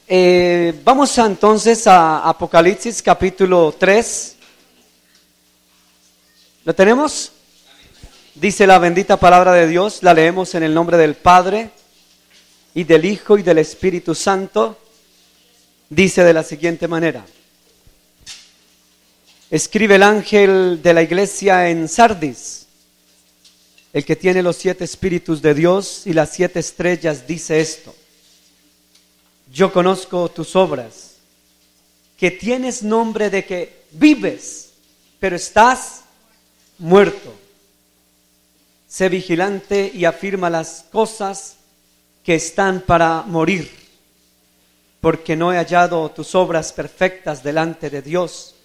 Vamos entonces a Apocalipsis capítulo 3. ¿Lo tenemos? Dice la bendita palabra de Dios, la leemos en el nombre del Padre, y del Hijo, y del Espíritu Santo. Dice de la siguiente manera: escribe el ángel de la iglesia en Sardis, el que tiene los 7 espíritus de Dios y las 7 estrellas, dice esto: yo conozco tus obras, que tienes nombre de que vives, pero estás muerto. Sé vigilante y afirma las cosas que están para morir, porque no he hallado tus obras perfectas delante de Dios.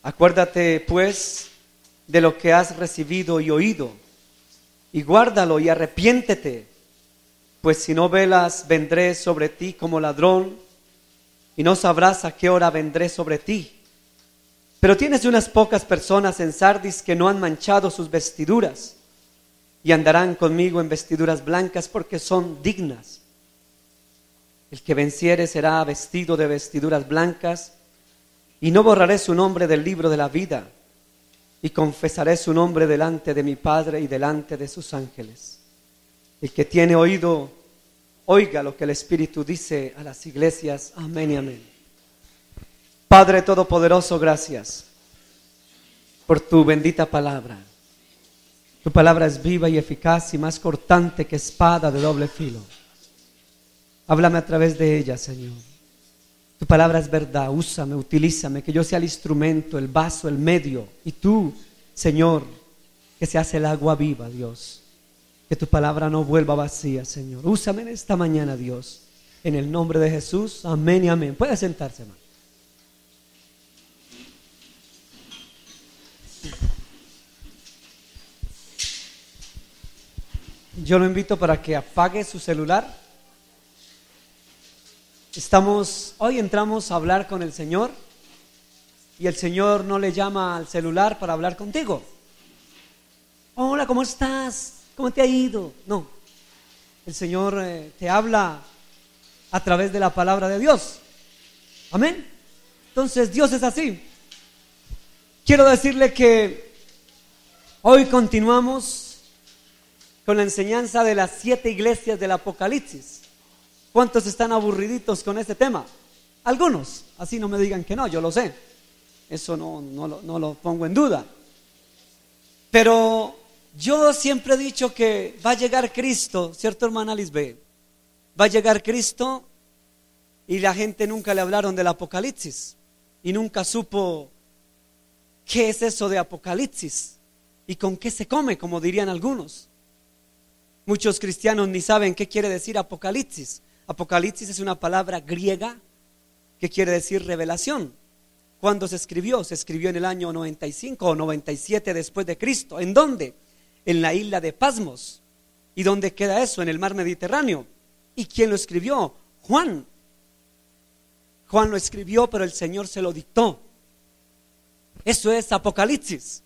Acuérdate, pues, de lo que has recibido y oído, y guárdalo y arrepiéntete. Pues si no velas, vendré sobre ti como ladrón, y no sabrás a qué hora vendré sobre ti. Pero tienes unas pocas personas en Sardis que no han manchado sus vestiduras, y andarán conmigo en vestiduras blancas, porque son dignas. El que venciere será vestido de vestiduras blancas, y no borraré su nombre del libro de la vida, y confesaré su nombre delante de mi Padre y delante de sus ángeles. El que tiene oído, oiga lo que el Espíritu dice a las iglesias. Amén y amén. Padre Todopoderoso, gracias por tu bendita palabra. Tu palabra es viva y eficaz y más cortante que espada de doble filo. Háblame a través de ella, Señor. Tu palabra es verdad, úsame, utilízame, que yo sea el instrumento, el vaso, el medio. Y tú, Señor, que seas el agua viva, Dios. Que tu palabra no vuelva vacía, Señor. Úsame en esta mañana, Dios. En el nombre de Jesús, amén y amén. Puede sentarse, hermano. Yo lo invito para que apague su celular. Hoy entramos a hablar con el Señor, y el Señor no le llama al celular para hablar contigo. Hola, ¿cómo estás? ¿Cómo te ha ido? No, el Señor te habla a través de la palabra de Dios. Amén. Entonces Dios es así. Quiero decirle que hoy continuamos con la enseñanza de las 7 iglesias del Apocalipsis. ¿Cuántos están aburriditos con este tema? Algunos, así no me digan que no, yo lo sé. Eso no lo pongo en duda. Pero yo siempre he dicho que va a llegar Cristo, ¿cierto, hermana Lisbeth? Va a llegar Cristo, y la gente nunca le hablaron del Apocalipsis y nunca supo qué es eso de Apocalipsis y con qué se come, como dirían algunos. Muchos cristianos ni saben qué quiere decir Apocalipsis. Apocalipsis es una palabra griega que quiere decir revelación. ¿Cuándo se escribió? Se escribió en el año 95 o 97 después de Cristo. ¿En dónde? En la isla de Pasmos. ¿Y dónde queda eso? En el mar Mediterráneo. ¿Y quién lo escribió? Juan. Juan lo escribió, pero el Señor se lo dictó. Eso es Apocalipsis.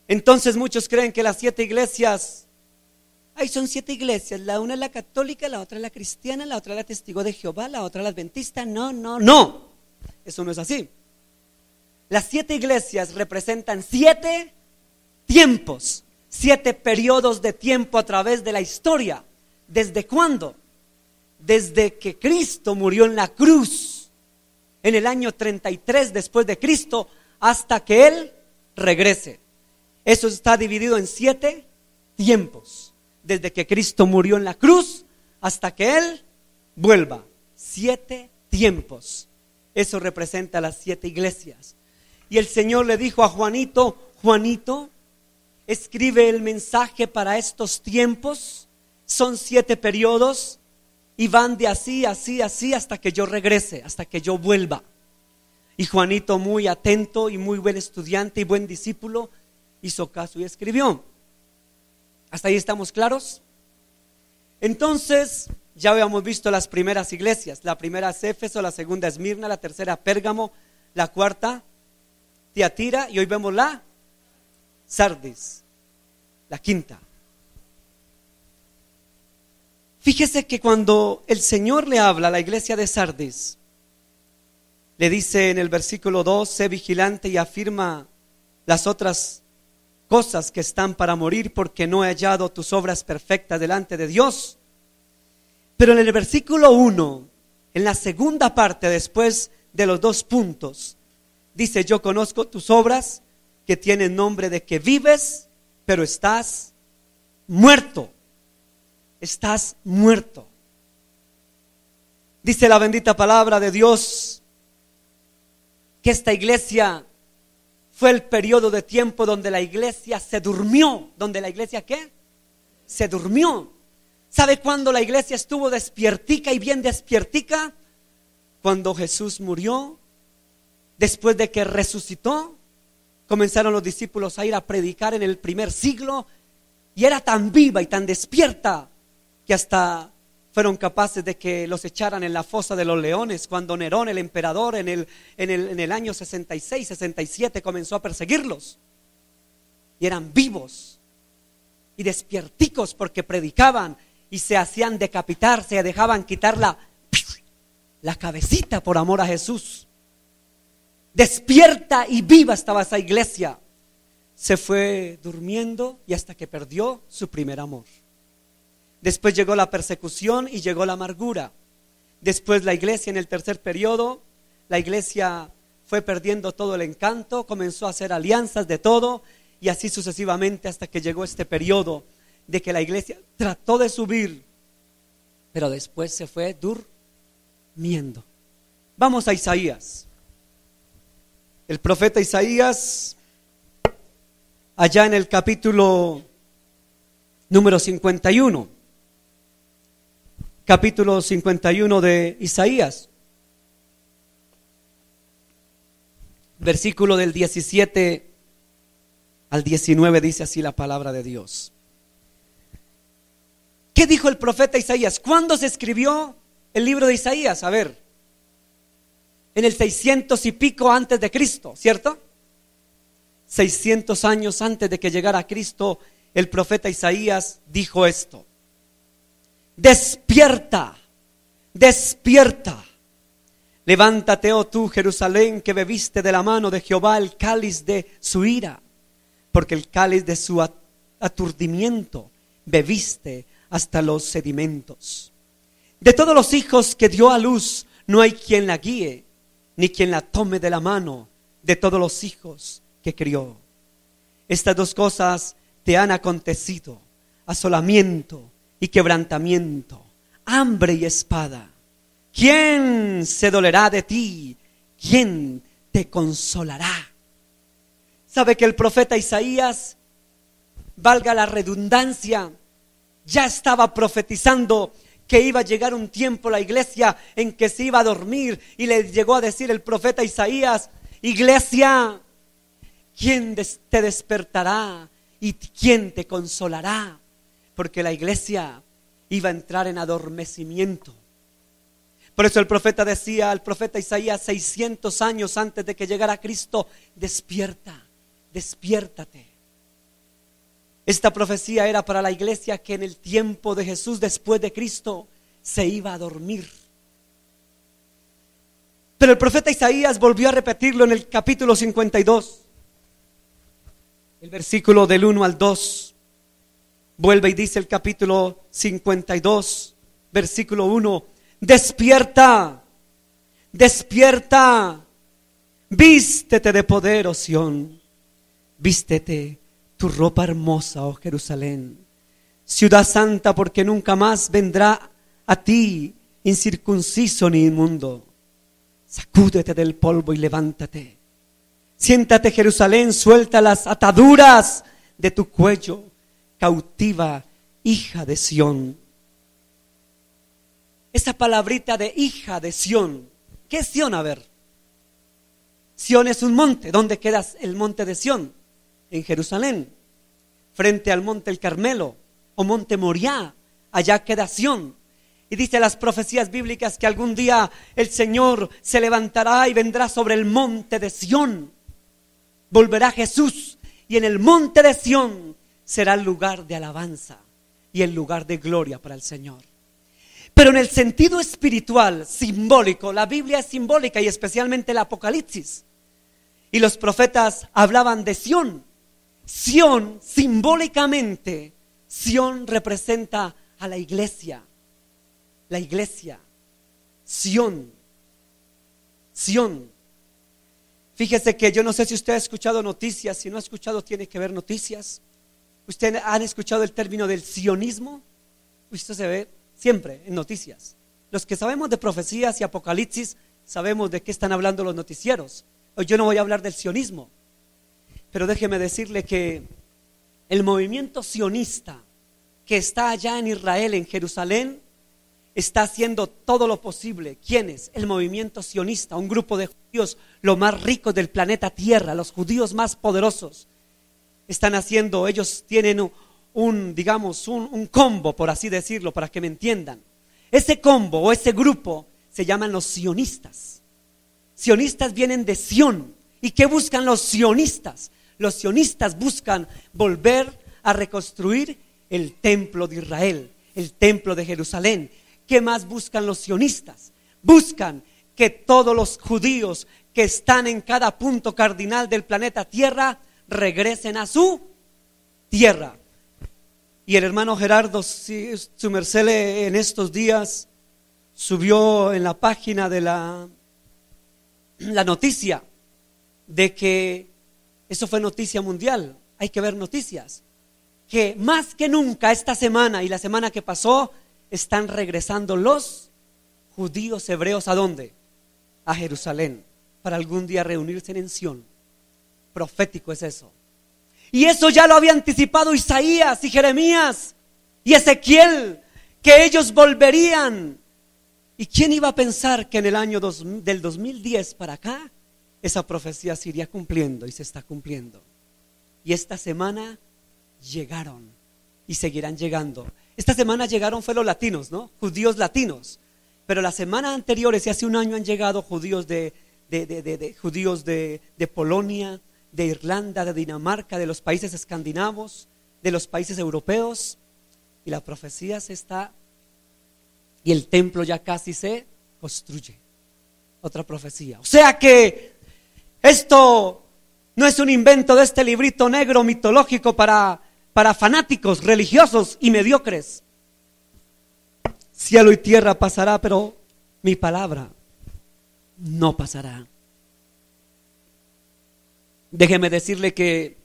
Entonces muchos creen que las 7 iglesias, son 7 iglesias, la una es la católica, la otra es la cristiana, la otra es la testigo de Jehová, la otra es la adventista. No, eso no es así. Las 7 iglesias representan 7 tiempos, 7 periodos de tiempo a través de la historia. ¿Desde cuándo? Desde que Cristo murió en la cruz, en el año 33 después de Cristo, hasta que Él regrese. Eso está dividido en 7 tiempos. Desde que Cristo murió en la cruz hasta que Él vuelva. 7 tiempos. Eso representa las 7 iglesias. Y el Señor le dijo a Juanito: Juanito, escribe el mensaje para estos tiempos. Son 7 periodos y van de así hasta que yo regrese, hasta que yo vuelva. Y Juanito, muy atento y muy buen estudiante y buen discípulo, hizo caso y escribió. ¿Hasta ahí estamos claros? Entonces, ya habíamos visto las primeras iglesias. La primera es Éfeso, la segunda es Esmirna, la tercera Pérgamo, la cuarta Tiatira, y hoy vemos la Sardis, la quinta. Fíjese que cuando el Señor le habla a la iglesia de Sardis, le dice en el versículo 2, sé vigilante y afirma las otras cosas que están para morir, porque no he hallado tus obras perfectas delante de Dios. Pero en el versículo 1, en la segunda parte, después de los 2 puntos, dice, yo conozco tus obras, que tienen nombre de que vives, pero estás muerto. Estás muerto. Dice la bendita palabra de Dios que esta iglesia fue el periodo de tiempo donde la iglesia se durmió. ¿Donde la iglesia qué? Se durmió. ¿Sabe cuándo la iglesia estuvo despiertica y bien despiertica? Cuando Jesús murió, después de que resucitó, comenzaron los discípulos a ir a predicar en el primer siglo, y era tan viva y tan despierta que hasta fueron capaces de que los echaran en la fosa de los leones, cuando Nerón, el emperador, en el año 66, 67 comenzó a perseguirlos. Y eran vivos y despierticos porque predicaban y se hacían decapitar, se dejaban quitar la cabecita por amor a Jesús. Despierta y viva estaba esa iglesia. Se fue durmiendo y hasta que perdió su primer amor. Después llegó la persecución y llegó la amargura. Después la iglesia, en el tercer periodo, la iglesia fue perdiendo todo el encanto, comenzó a hacer alianzas de todo, y así sucesivamente hasta que llegó este periodo de que la iglesia trató de subir, pero después se fue durmiendo. Vamos a Isaías. El profeta Isaías, allá en el capítulo número 51. Capítulo 51 de Isaías, versículo del 17 al 19, dice así la palabra de Dios. ¿Qué dijo el profeta Isaías? ¿Cuándo se escribió el libro de Isaías? A ver, en el 600 y pico antes de Cristo, ¿cierto? 600 años antes de que llegara Cristo, el profeta Isaías dijo esto: despierta, despierta, levántate, oh tú, Jerusalén, que bebiste de la mano de Jehová el cáliz de su ira, porque el cáliz de su aturdimiento bebiste hasta los sedimentos. De todos los hijos que dio a luz, no hay quien la guíe, ni quien la tome de la mano, de todos los hijos que crió. Estas 2 cosas te han acontecido: asolamiento y quebrantamiento, hambre y espada. ¿Quién se dolerá de ti? ¿Quién te consolará? ¿Sabe que el profeta Isaías, valga la redundancia, ya estaba profetizando que iba a llegar un tiempo la iglesia en que se iba a dormir? Y le llegó a decir el profeta Isaías: iglesia, ¿quién te despertará y quién te consolará? Porque la iglesia iba a entrar en adormecimiento. Por eso el profeta decía, el profeta Isaías, 600 años antes de que llegara Cristo: despierta, despiértate. Esta profecía era para la iglesia que en el tiempo de Jesús, después de Cristo, se iba a dormir. Pero el profeta Isaías volvió a repetirlo en el capítulo 52, el versículo del 1 al 2. Vuelve y dice el capítulo 52, versículo 1: despierta, despierta, vístete de poder, oh Sión, vístete tu ropa hermosa, oh Jerusalén, ciudad santa, porque nunca más vendrá a ti incircunciso ni inmundo. Sacúdete del polvo y levántate. Siéntate, Jerusalén, suelta las ataduras de tu cuello, cautiva hija de Sión. Esa palabrita de hija de Sión, ¿qué es Sión? A ver, Sión es un monte. ¿Dónde queda el monte de Sión? En Jerusalén, frente al monte el Carmelo o monte Moriah. Allá queda Sión. Y dice las profecías bíblicas que algún día el Señor se levantará y vendrá sobre el monte de Sión. Volverá Jesús y en el monte de Sión será el lugar de alabanza y el lugar de gloria para el Señor. Pero en el sentido espiritual, simbólico, la Biblia es simbólica y especialmente el Apocalipsis. Y los profetas hablaban de Sión. Sión, simbólicamente, Sión representa a la iglesia. La iglesia. Sión. Sión. Fíjese que yo no sé si usted ha escuchado noticias. Si no ha escuchado, tiene que ver noticias. ¿Usted han escuchado el término del sionismo? Esto se ve siempre en noticias. Los que sabemos de profecías y apocalipsis sabemos de qué están hablando los noticieros. Hoy yo no voy a hablar del sionismo, pero déjeme decirle que el movimiento sionista que está allá en Israel, en Jerusalén, está haciendo todo lo posible. ¿Quiénes? El movimiento sionista, un grupo de judíos lo más ricos del planeta Tierra, los judíos más poderosos. Están haciendo, ellos tienen un combo, por así decirlo, para que me entiendan. Ese combo o ese grupo se llaman los sionistas. Sionistas vienen de Sión. ¿Y qué buscan los sionistas? Los sionistas buscan volver a reconstruir el templo de Israel, el templo de Jerusalén. ¿Qué más buscan los sionistas? Buscan que todos los judíos que están en cada punto cardinal del planeta Tierra regresen a su tierra. Y el hermano Gerardo, su merced, en estos días subió en la página de la noticia de que eso fue noticia mundial. Hay que ver noticias que más que nunca esta semana y la semana que pasó están regresando los judíos hebreos. ¿A dónde? A Jerusalén, para algún día reunirse en Sión. Profético es eso. Y eso ya lo había anticipado Isaías y Jeremías y Ezequiel, que ellos volverían. ¿Y quién iba a pensar que en el año del 2010 para acá esa profecía se iría cumpliendo y se está cumpliendo? Y esta semana llegaron y seguirán llegando. Esta semana llegaron fue los latinos, ¿no? Judíos latinos. Pero la semana anterior, hace un año, han llegado judíos judíos de Polonia, de Irlanda, de Dinamarca, de los países escandinavos, de los países europeos. Y la profecía se está, y el templo ya casi se construye. Otra profecía. O sea que esto no es un invento de este librito negro mitológico para fanáticos religiosos y mediocres. Cielo y tierra pasará, pero mi palabra no pasará. Déjeme decirle que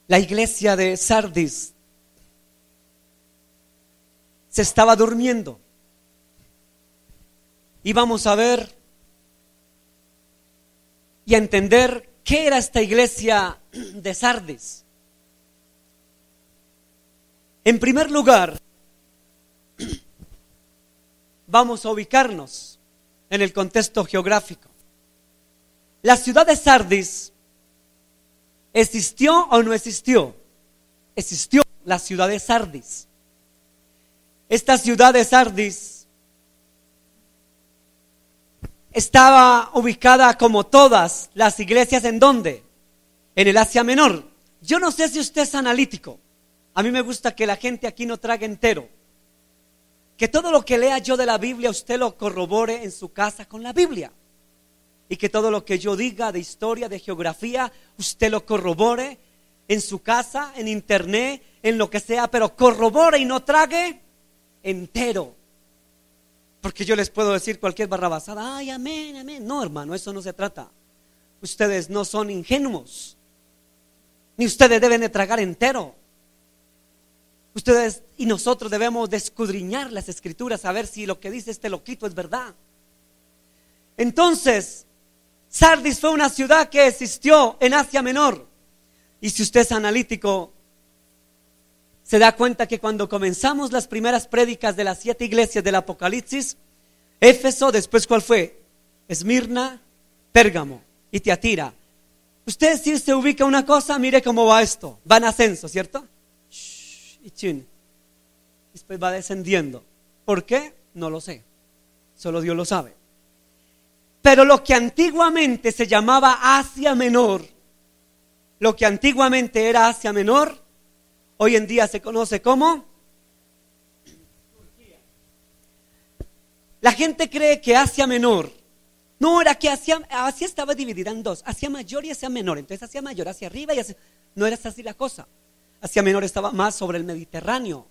la iglesia de Sardis se estaba durmiendo. Y vamos a ver y a entender qué era esta iglesia de Sardis. En primer lugar, vamos a ubicarnos en el contexto geográfico. La ciudad de Sardis, ¿existió o no existió? Existió la ciudad de Sardis. Esta ciudad de Sardis estaba ubicada como todas las iglesias, ¿en dónde? En el Asia Menor. Yo no sé si usted es analítico. A mí me gusta que la gente aquí no trague entero. Que todo lo que lea yo de la Biblia usted lo corrobore en su casa con la Biblia. Y que todo lo que yo diga de historia, de geografía, usted lo corrobore en su casa, en internet, en lo que sea, pero corrobore y no trague entero. Porque yo les puedo decir cualquier barrabasada, ay, amén, amén. No, hermano, eso no se trata. Ustedes no son ingenuos, ni ustedes deben de tragar entero. Ustedes y nosotros debemos de escudriñar las escrituras, a ver si lo que dice este loquito es verdad. Entonces, Sardis fue una ciudad que existió en Asia Menor. Y si usted es analítico, se da cuenta que cuando comenzamos las primeras prédicas de las 7 iglesias del Apocalipsis, Éfeso, después ¿cuál fue? Esmirna, Pérgamo y Tiatira. Usted si se ubica una cosa, mire cómo va esto, va en ascenso, ¿cierto? Y chin, después va descendiendo. ¿Por qué? No lo sé, solo Dios lo sabe. Pero lo que antiguamente se llamaba Asia Menor, lo que antiguamente era Asia Menor, hoy en día se conoce como La gente cree que Asia Menor, no, era que Asia estaba dividida en dos, Asia Mayor y Asia Menor. Entonces Asia Mayor hacia arriba y Asia, no era así la cosa. Asia Menor estaba más sobre el Mediterráneo,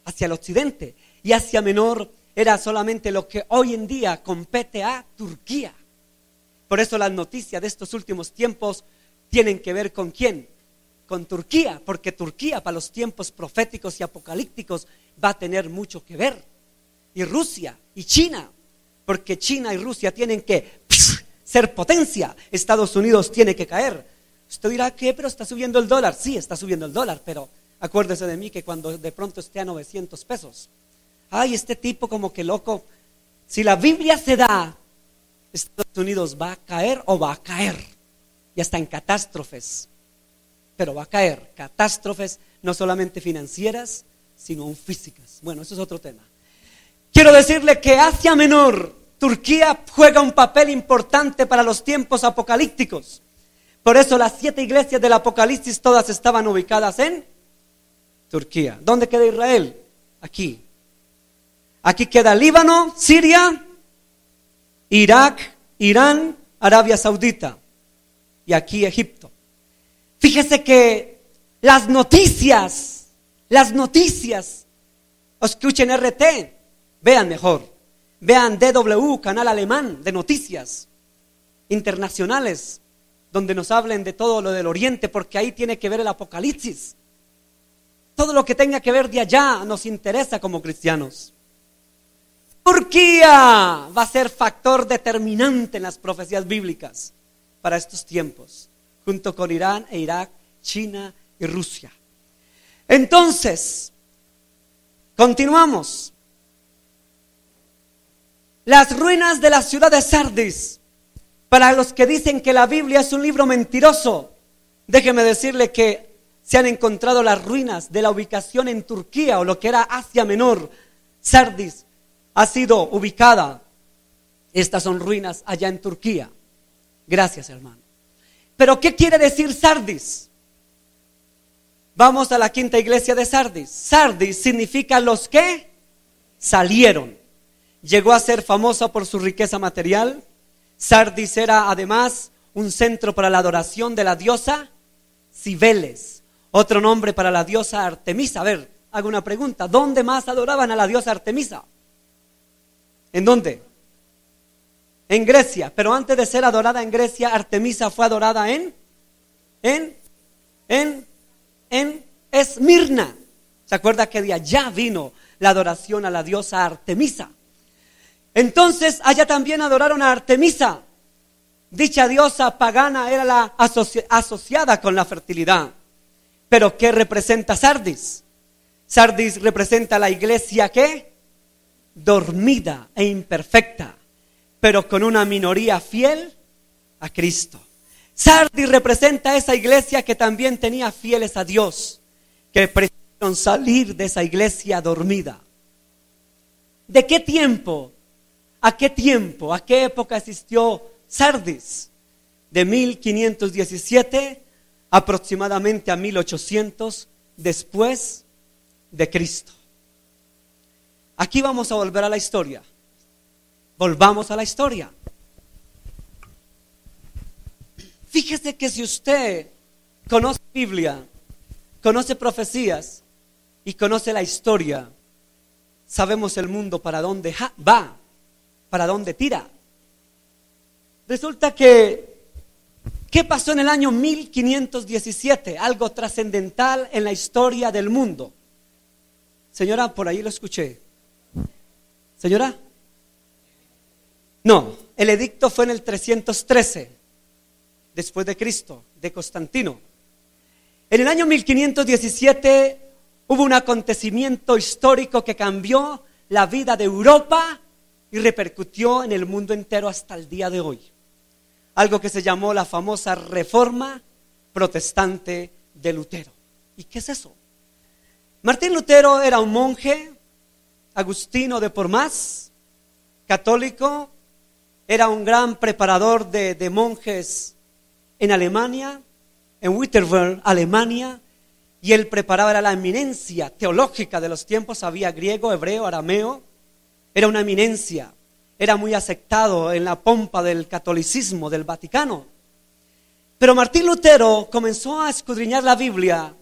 hacia el occidente, y Asia Menor era solamente lo que hoy en día compete a Turquía. Por eso las noticias de estos últimos tiempos tienen que ver ¿con quién? Con Turquía, porque Turquía para los tiempos proféticos y apocalípticos va a tener mucho que ver. Y Rusia y China, porque China y Rusia tienen que ser potencia. Estados Unidos tiene que caer. Usted dirá, ¿qué? Pero está subiendo el dólar. Sí, está subiendo el dólar, pero acuérdese de mí que cuando de pronto esté a 900 pesos. Ay, este tipo como que loco. Si la Biblia se da, Estados Unidos va a caer o va a caer. Ya está en catástrofes. Pero va a caer. Catástrofes no solamente financieras, sino físicas. Bueno, eso es otro tema. Quiero decirle que Asia Menor, Turquía, juega un papel importante para los tiempos apocalípticos. Por eso las 7 iglesias del Apocalipsis todas estaban ubicadas en Turquía. ¿Dónde queda Israel? Aquí. Aquí queda Líbano, Siria, Irak, Irán, Arabia Saudita. Y aquí Egipto. Fíjese que las noticias, escuchen RT, vean mejor, vean DW, canal alemán de noticias internacionales, donde nos hablen de todo lo del Oriente, porque ahí tiene que ver el Apocalipsis. Todo lo que tenga que ver de allá nos interesa como cristianos. Turquía va a ser factor determinante en las profecías bíblicas para estos tiempos, junto con Irán e Irak, China y Rusia. Entonces, continuamos. Las ruinas de la ciudad de Sardis. Para los que dicen que la Biblia es un libro mentiroso, déjeme decirle que se han encontrado las ruinas de la ubicación en Turquía, o lo que era Asia Menor. Sardis ha sido ubicada. Estas son ruinas allá en Turquía. Gracias, hermano. Pero ¿qué quiere decir Sardis? Vamos a la quinta iglesia de Sardis. Sardis significa los que salieron. Llegó a ser famosa por su riqueza material. Sardis era además un centro para la adoración de la diosa Cibeles, otro nombre para la diosa Artemisa. A ver, hago una pregunta, ¿dónde más adoraban a la diosa Artemisa? ¿En dónde? En Grecia, pero antes de ser adorada en Grecia, Artemisa fue adorada en Esmirna. ¿Se acuerda que de allá vino la adoración a la diosa Artemisa? Entonces allá también adoraron a Artemisa. Dicha diosa pagana era la asociada con la fertilidad. Pero ¿qué representa Sardis? Sardis representa la iglesia ¿qué? Dormida e imperfecta, pero con una minoría fiel a Cristo. Sardis representa esa iglesia que también tenía fieles a Dios, que prefirieron salir de esa iglesia dormida. ¿De qué tiempo? ¿A qué tiempo? ¿A qué época existió Sardis? De 1517 aproximadamente a 1800 después de Cristo. Aquí vamos a volver a la historia. Volvamos a la historia. Fíjese que si usted conoce Biblia, conoce profecías y conoce la historia, sabemos el mundo para dónde va, para dónde tira. Resulta que, ¿qué pasó en el año 1517? Algo trascendental en la historia del mundo. Señora, por ahí lo escuché. ¿Señora? No, el edicto fue en el 313, después de Cristo, de Constantino. En el año 1517 hubo un acontecimiento histórico que cambió la vida de Europa y repercutió en el mundo entero hasta el día de hoy. Algo que se llamó la famosa Reforma Protestante de Lutero. ¿Y qué es eso? Martín Lutero era un monje, agustino de Pormas, católico, era un gran preparador de monjes en Alemania, en Wittenberg, Alemania, y él preparaba, era la eminencia teológica de los tiempos, sabía griego, hebreo, arameo, era una eminencia, era muy aceptado en la pompa del catolicismo, del Vaticano. Pero Martín Lutero comenzó a escudriñar la Biblia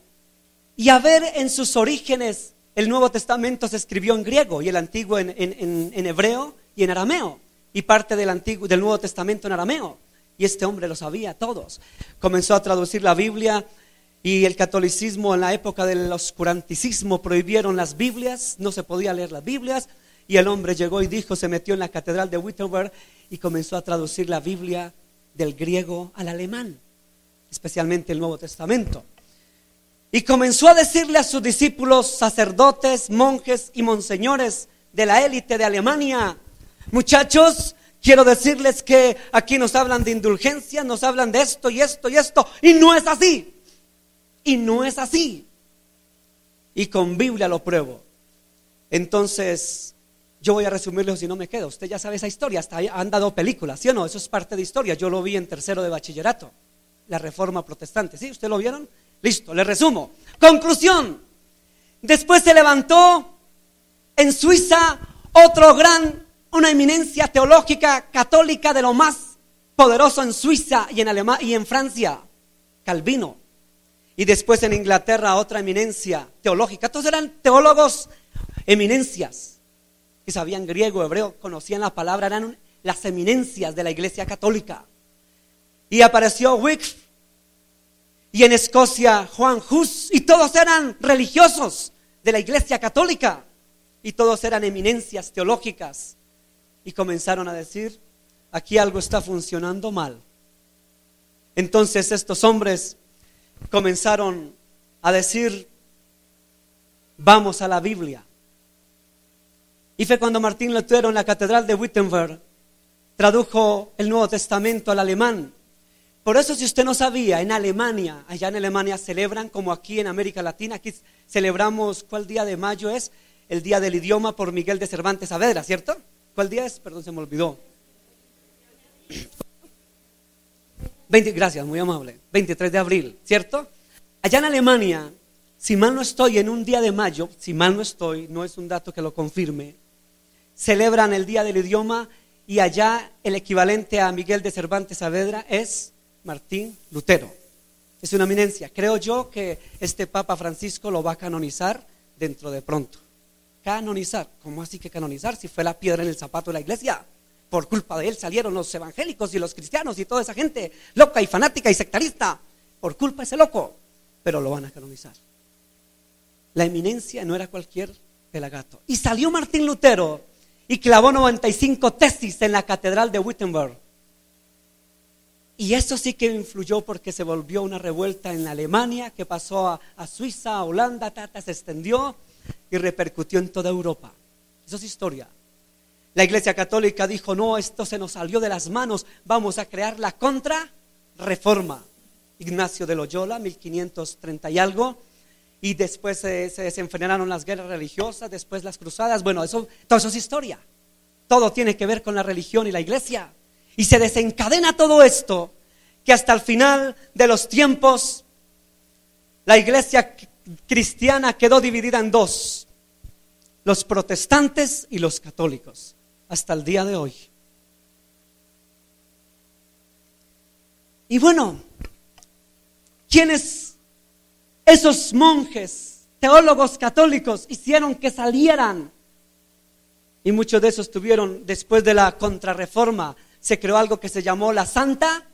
y a ver en sus orígenes. El Nuevo Testamento se escribió en griego y el Antiguo en hebreo y en arameo, y parte del Nuevo Testamento en arameo. Y este hombre lo sabía todos. Comenzó a traducir la Biblia, y el catolicismo en la época del oscuranticismo prohibieron las Biblias, no se podía leer las Biblias, y el hombre llegó y dijo, se metió en la catedral de Wittenberg y comenzó a traducir la Biblia del griego al alemán, especialmente el Nuevo Testamento. Y comenzó a decirle a sus discípulos, sacerdotes, monjes y monseñores de la élite de Alemania: muchachos, quiero decirles que aquí nos hablan de indulgencia, nos hablan de esto y esto y esto, y no es así. Y no es así. Y con Biblia lo pruebo. Entonces, yo voy a resumirlo si no me quedo. Usted ya sabe esa historia, hasta han dado películas, ¿sí o no? Eso es parte de historia. Yo lo vi en tercero de bachillerato, la Reforma Protestante. ¿Sí? ¿Usted lo vieron? Listo, le resumo. Conclusión. Después se levantó en Suiza una eminencia teológica católica de lo más poderoso en Suiza y en Alemania y en Francia, Calvino. Y después en Inglaterra otra eminencia teológica. Todos eran teólogos, eminencias, que sabían griego, hebreo, conocían la palabra, eran las eminencias de la Iglesia Católica. Y apareció Wycliffe, y en Escocia Juan Hus, y todos eran religiosos de la Iglesia Católica, y todos eran eminencias teológicas. Y comenzaron a decir, aquí algo está funcionando mal. Entonces estos hombres comenzaron a decir, vamos a la Biblia. Y fue cuando Martín Lutero en la catedral de Wittenberg tradujo el Nuevo Testamento al alemán. Por eso, si usted no sabía, en Alemania, allá en Alemania celebran como aquí en América Latina. Aquí celebramos, ¿cuál día de mayo es? El Día del Idioma por Miguel de Cervantes Saavedra, ¿cierto? ¿Cuál día es? Perdón, se me olvidó. 20, gracias, muy amable. 23 de abril, ¿cierto? Allá en Alemania, si mal no estoy, en un día de mayo, si mal no estoy, no es un dato que lo confirme, celebran el Día del Idioma, y allá el equivalente a Miguel de Cervantes Saavedra es Martín Lutero. Es una eminencia. Creo yo que este Papa Francisco lo va a canonizar dentro de pronto. Canonizar. ¿Cómo así que canonizar? Si fue la piedra en el zapato de la iglesia. Por culpa de él salieron los evangélicos y los cristianos y toda esa gente loca y fanática y sectarista. Por culpa de ese loco. Pero lo van a canonizar. La eminencia no era cualquier pelagato. Y salió Martín Lutero y clavó 95 tesis en la catedral de Wittenberg. Y eso sí que influyó, porque se volvió una revuelta en Alemania, que pasó a Suiza, a Holanda, se extendió y repercutió en toda Europa. Eso es historia. La Iglesia Católica dijo, no, esto se nos salió de las manos, vamos a crear la Contrarreforma. Ignacio de Loyola, 1530 y algo, y después se desenfrenaron las guerras religiosas, después las cruzadas. Bueno, todo eso es historia. Todo tiene que ver con la religión y la iglesia. Y se desencadena todo esto, que hasta el final de los tiempos la iglesia cristiana quedó dividida en dos: los protestantes y los católicos, hasta el día de hoy. Y bueno, ¿quiénes esos monjes, teólogos católicos hicieron que salieran? Y muchos de esos tuvieron, después de la Contrarreforma, se creó algo que se llamó la Santa,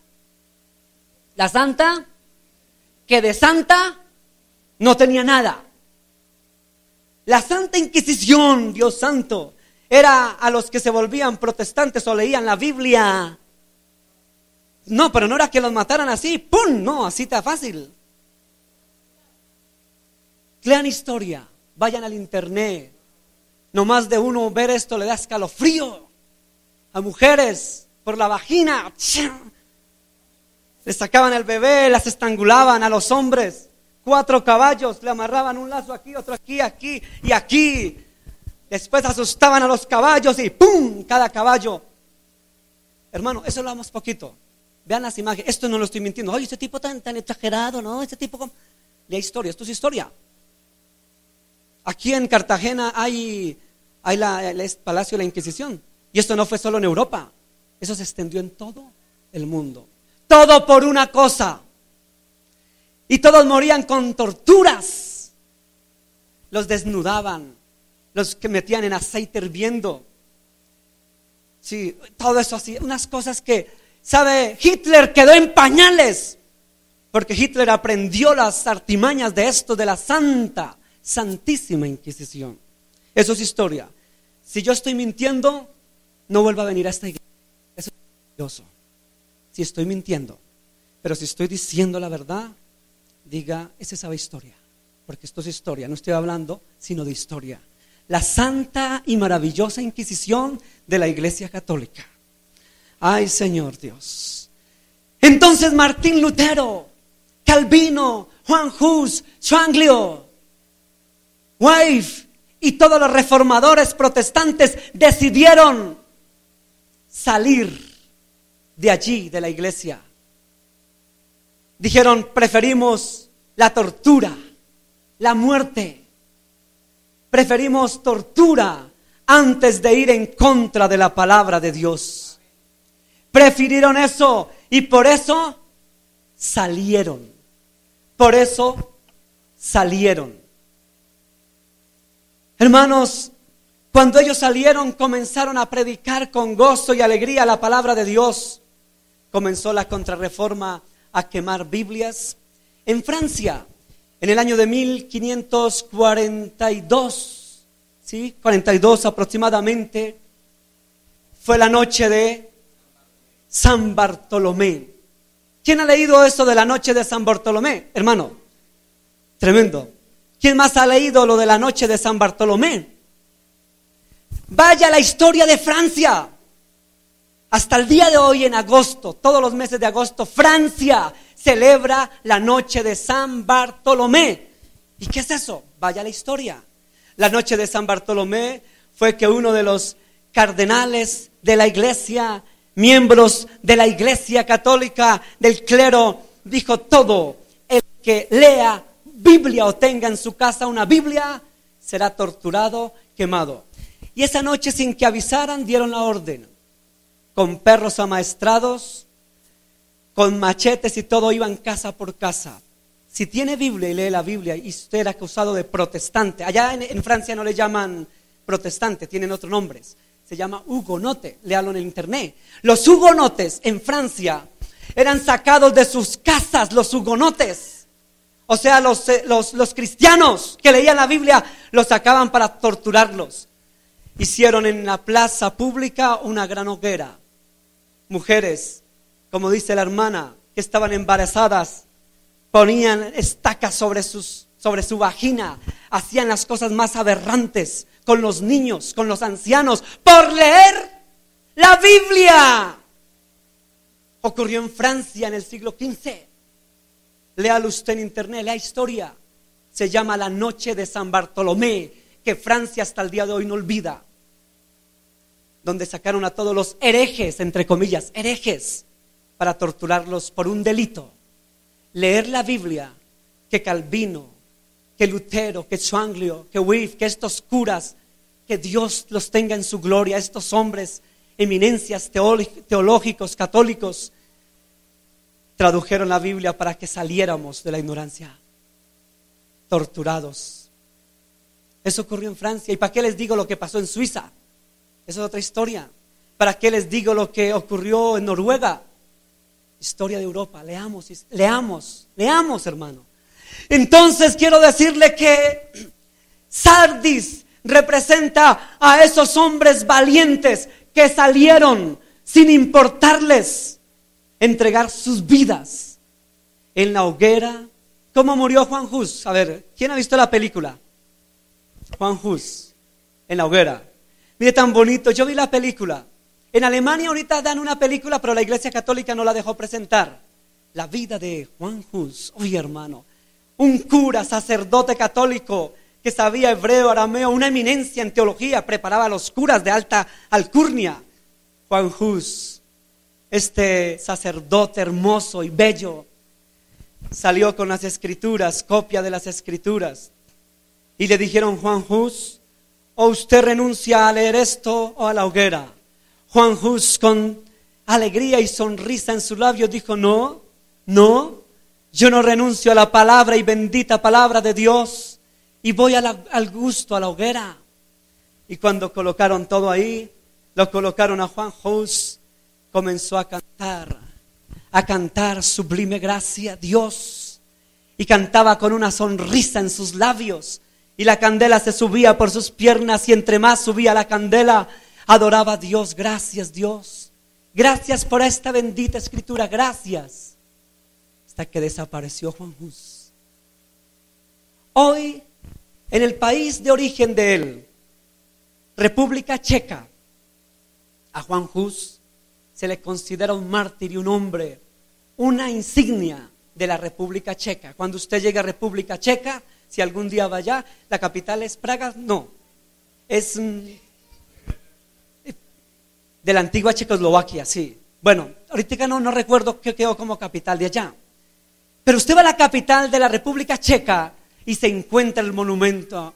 que de santa no tenía nada. La Santa Inquisición, Dios santo, era a los que se volvían protestantes o leían la Biblia. No, pero no era que los mataran así, ¡pum! No, así está fácil. Lean historia, vayan al internet. No más de uno ver esto le da escalofrío. A mujeres por la vagina, les sacaban el bebé, las estrangulaban. A los hombres, 4 caballos, le amarraban un lazo aquí, otro aquí, aquí y aquí. Después asustaban a los caballos y ¡pum! Cada caballo. Hermano, eso lo hablamos poquito. Vean las imágenes, esto no lo estoy mintiendo. Oye, este tipo tan exagerado, ¿no? Este tipo, lea historia, esto es historia. Aquí en Cartagena hay hay el Palacio de la Inquisición. Y esto no fue solo en Europa, eso se extendió en todo el mundo. Todo por una cosa. Y todos morían con torturas. Los desnudaban, los que metían en aceite hirviendo. Sí, todo eso así, unas cosas que, ¿sabe? Hitler quedó en pañales, porque Hitler aprendió las artimañas de esto, de la Santísima Inquisición. Eso es historia. Si yo estoy mintiendo, no vuelva a venir a esta iglesia. Eso es maravilloso. Si estoy mintiendo, pero si estoy diciendo la verdad, diga, esa sabe historia, porque esto es historia, no estoy hablando sino de historia. La santa y maravillosa Inquisición de la Iglesia Católica. Ay, Señor Dios. Entonces Martín Lutero, Calvino, Juan Hus, Zwinglio, Wycliffe y todos los reformadores protestantes decidieron salir de allí, de la iglesia. Dijeron, preferimos la tortura, la muerte. Preferimos tortura antes de ir en contra de la palabra de Dios. Prefirieron eso y por eso salieron. Por eso salieron. Hermanos, cuando ellos salieron, comenzaron a predicar con gozo y alegría la palabra de Dios. Comenzó la Contrarreforma a quemar Biblias. En Francia, en el año de 1542, ¿sí? 42 aproximadamente, fue la noche de San Bartolomé. ¿Quién ha leído eso de la noche de San Bartolomé, hermano? Tremendo. ¿Quién más ha leído lo de la noche de San Bartolomé? Vaya la historia de Francia. Hasta el día de hoy, en agosto, todos los meses de agosto, Francia celebra la noche de San Bartolomé. ¿Y qué es eso? Vaya la historia. La noche de San Bartolomé fue que uno de los cardenales de la iglesia, miembros de la iglesia católica, del clero, dijo: todo el que lea Biblia o tenga en su casa una Biblia será torturado, quemado. Y esa noche, sin que avisaran, dieron la orden. Con perros amaestrados, con machetes y todo, iban casa por casa. Si tiene Biblia y lee la Biblia y usted era acusado de protestante, allá en Francia no le llaman protestante, tienen otros nombres, se llama hugonote, léalo en el internet. Los hugonotes en Francia eran sacados de sus casas, los hugonotes. O sea, los cristianos que leían la Biblia los sacaban para torturarlos. Hicieron en la plaza pública una gran hoguera. Mujeres, como dice la hermana, que estaban embarazadas, ponían estacas sobre su vagina, hacían las cosas más aberrantes con los niños, con los ancianos, por leer la Biblia. Ocurrió en Francia en el siglo XV. Léalo usted en internet, lea historia. Se llama la noche de San Bartolomé, que Francia hasta el día de hoy no olvida. Donde sacaron a todos los herejes, entre comillas, herejes, para torturarlos por un delito. Leer la Biblia, que Calvino, que Lutero, que Zwinglio, que Wycliffe, que estos curas, que Dios los tenga en su gloria, estos hombres, eminencias teológicos, católicos, tradujeron la Biblia para que saliéramos de la ignorancia, torturados. Eso ocurrió en Francia. ¿Y para qué les digo lo que pasó en Suiza? Esa es otra historia. ¿Para qué les digo lo que ocurrió en Noruega? Historia de Europa. Leamos, hermano. Entonces quiero decirle que Sardis representa a esos hombres valientes que salieron sin importarles entregar sus vidas en la hoguera. ¿Cómo murió Juan Hus? A ver, ¿quién ha visto la película? Juan Hus en la hoguera. Mire, tan bonito, yo vi la película. En Alemania ahorita dan una película, pero la iglesia católica no la dejó presentar. La vida de Juan Hus. Oye, hermano, un cura, sacerdote católico que sabía hebreo, arameo, una eminencia en teología, preparaba a los curas de alta alcurnia. Juan Hus, este sacerdote hermoso y bello, salió con las escrituras, copia de las escrituras, y le dijeron: Juan Hus, o usted renuncia a leer esto o a la hoguera. Juan Hus, con alegría y sonrisa en sus labios, dijo: no, yo no renuncio a la palabra y bendita palabra de Dios, y voy al gusto, a la hoguera. Y cuando colocaron todo ahí, lo colocaron a Juan Hus, comenzó a cantar sublime gracia a Dios, y cantaba con una sonrisa en sus labios, y la candela se subía por sus piernas, y entre más subía la candela, adoraba a Dios. Gracias, Dios, gracias por esta bendita escritura, gracias. Hasta que desapareció Juan Hus. Hoy, en el país de origen de él, República Checa, a Juan Hus se le considera un mártir y un hombre, una insignia de la República Checa. Cuando usted llegue a República Checa, si algún día va allá, la capital es Praga, no, es de la antigua Checoslovaquia, sí. Bueno, ahorita no recuerdo qué quedó como capital de allá. Pero usted va a la capital de la República Checa y se encuentra el monumento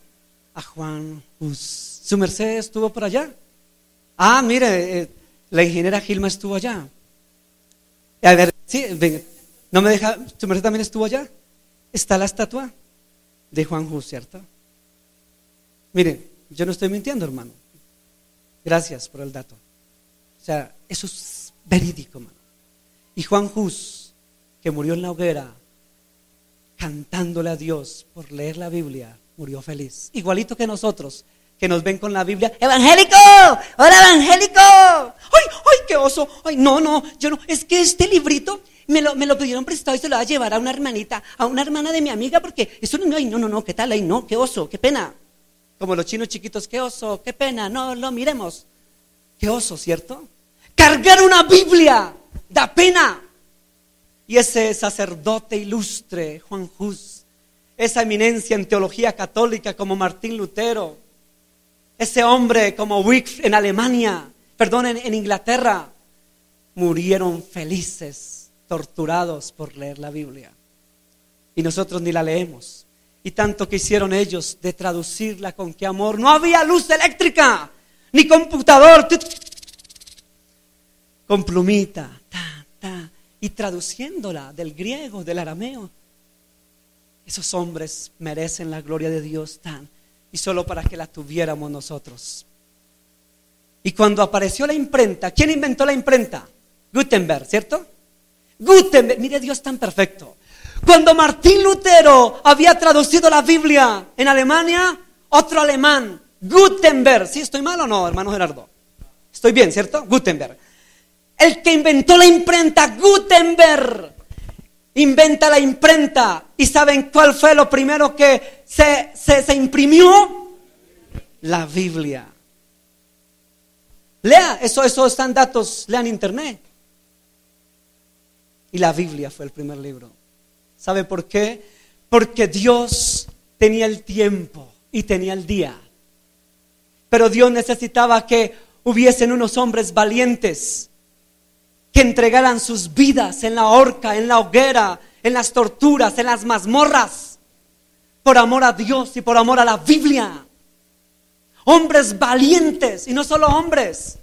a Juan Hus. ¿Su merced estuvo por allá? Ah, mire, la ingeniera Gilma estuvo allá. A ver, sí, venga, no me deja, ¿su merced también estuvo allá? Está la estatua de Juan Hus, ¿cierto? Mire, yo no estoy mintiendo, hermano. Gracias por el dato. O sea, eso es verídico, hermano. Y Juan Hus, que murió en la hoguera, cantándole a Dios por leer la Biblia, murió feliz. Igualito que nosotros, que nos ven con la Biblia. ¡Evangélico! ¡Hola, evangélico! ¡Ay, qué oso! ¡Ay, no, yo no! Es que este librito me lo pidieron prestado y se lo va a llevar a una hermanita, a una hermana de mi amiga, porque eso no, ay, no, ¿qué tal? Ay, no, qué oso, qué pena. Como los chinos chiquitos, qué oso, qué pena, no lo miremos. Qué oso, ¿cierto? Cargar una Biblia da pena. Y ese sacerdote ilustre, Juan Hus, esa eminencia en teología católica como Martín Lutero, ese hombre como Wycliffe en Alemania, en Inglaterra, murieron felices, torturados por leer la Biblia. Y nosotros ni la leemos. Y tanto que hicieron ellos de traducirla con qué amor. No había luz eléctrica, ni computador, con plumita, y traduciéndola del griego, del arameo. Esos hombres merecen la gloria de Dios y solo para que la tuviéramos nosotros. Y cuando apareció la imprenta, ¿quién inventó la imprenta? Gutenberg, ¿cierto? Gutenberg, mire Dios tan perfecto. Cuando Martín Lutero había traducido la Biblia en Alemania, otro alemán, Gutenberg. ¿Sí estoy mal o no, hermano Gerardo? Estoy bien, ¿cierto? Gutenberg. El que inventó la imprenta, Gutenberg, inventa la imprenta. ¿Y saben cuál fue lo primero que se imprimió? La Biblia. Lea, eso están datos, lean internet. Y la Biblia fue el primer libro. ¿Sabe por qué? Porque Dios tenía el tiempo y tenía el día. Pero Dios necesitaba que hubiesen unos hombres valientes que entregaran sus vidas en la horca, en la hoguera, en las torturas, en las mazmorras, por amor a Dios y por amor a la Biblia. Hombres valientes, y no solo hombres,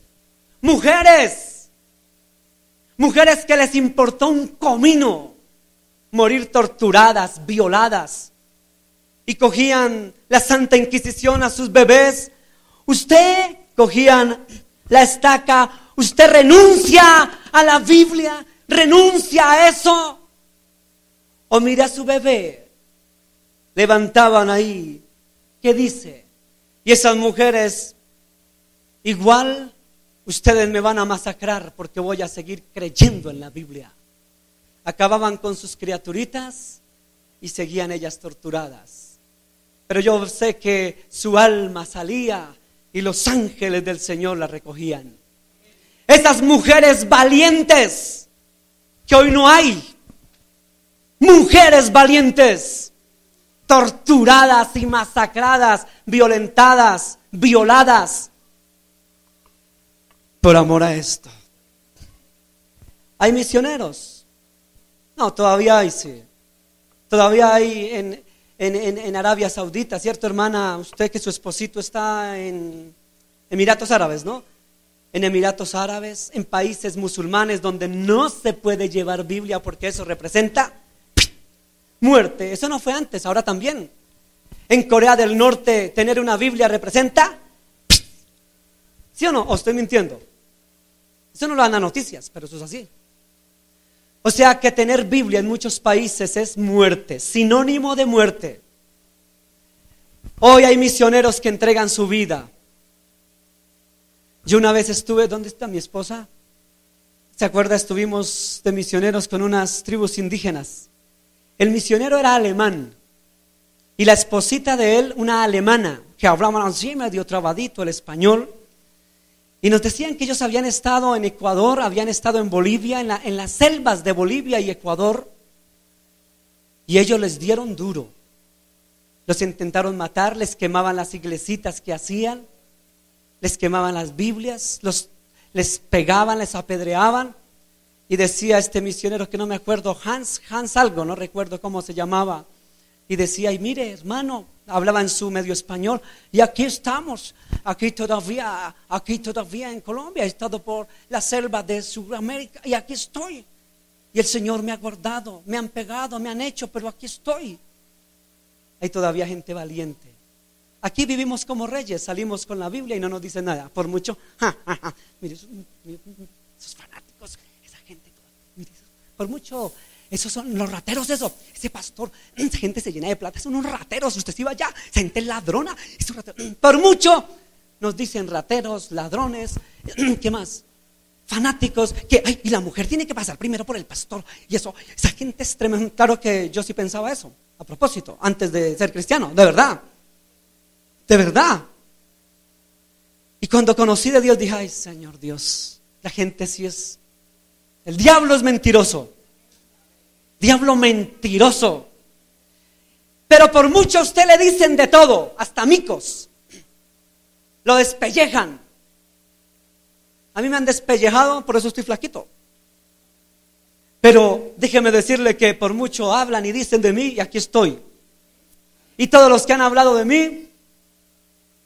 mujeres que les importó un comino morir torturadas, violadas, y cogían la Santa Inquisición a sus bebés. Usted cogían la estaca. Usted renuncia a la Biblia, renuncia a eso. O mira a su bebé, levantaban ahí, ¿qué dice? Y esas mujeres, igual ustedes me van a masacrar porque voy a seguir creyendo en la Biblia. Acababan con sus criaturitas y seguían ellas torturadas. Pero yo sé que su alma salía y los ángeles del Señor la recogían. Esas mujeres valientes que hoy no hay, mujeres valientes, torturadas y masacradas, violentadas, violadas, por amor a esto. ¿Hay misioneros? No, todavía hay, sí. Todavía hay en Arabia Saudita, ¿cierto, hermana? Usted que su esposito está en Emiratos Árabes, ¿no? En Emiratos Árabes, en países musulmanes donde no se puede llevar Biblia porque eso representa muerte. Eso no fue antes, ahora también. En Corea del Norte tener una Biblia representa, ¿sí o no? ¿O estoy mintiendo? Eso no lo dan las noticias, pero eso es así. O sea que tener Biblia en muchos países es muerte, sinónimo de muerte. Hoy hay misioneros que entregan su vida. Yo una vez estuve, ¿dónde está mi esposa? ¿Se acuerda? Estuvimos de misioneros con unas tribus indígenas. El misionero era alemán y la esposita de él, una alemana, que hablaban así medio trabadito el español. Y nos decían que ellos habían estado en Ecuador, habían estado en Bolivia, en las selvas de Bolivia y Ecuador, y ellos les dieron duro. Los intentaron matar, les quemaban las iglesitas que hacían, les quemaban las Biblias, les pegaban, les apedreaban. Y decía este misionero que no me acuerdo, Hans algo, no recuerdo cómo se llamaba. Y decía, y mire hermano, hablaba en su medio español, y aquí estamos, aquí todavía en Colombia, he estado por la selva de Sudamérica y aquí estoy. Y el Señor me ha guardado, me han pegado, me han hecho, pero aquí estoy. Hay todavía gente valiente. Aquí vivimos como reyes, salimos con la Biblia y no nos dicen nada, por mucho, mire, esos fanáticos, esa gente, mire, por mucho. Esos son los rateros, ese pastor, esa gente se llena de plata, son unos rateros. Usted se iba allá, esa gente ladrona, por mucho nos dicen rateros, ladrones, ¿qué más? Fanáticos, y la mujer tiene que pasar primero por el pastor. Y eso, esa gente es tremenda. Claro que yo sí pensaba eso, a propósito, antes de ser cristiano, de verdad. Y cuando conocí de Dios dije, ay Señor Dios, la gente sí es, el diablo es mentiroso. Diablo mentiroso. Pero por mucho a usted le dicen de todo, hasta micos. Lo despellejan. A mí me han despellejado, por eso estoy flaquito. Pero déjeme decirle que por mucho hablan y dicen de mí, y aquí estoy. Y todos los que han hablado de mí,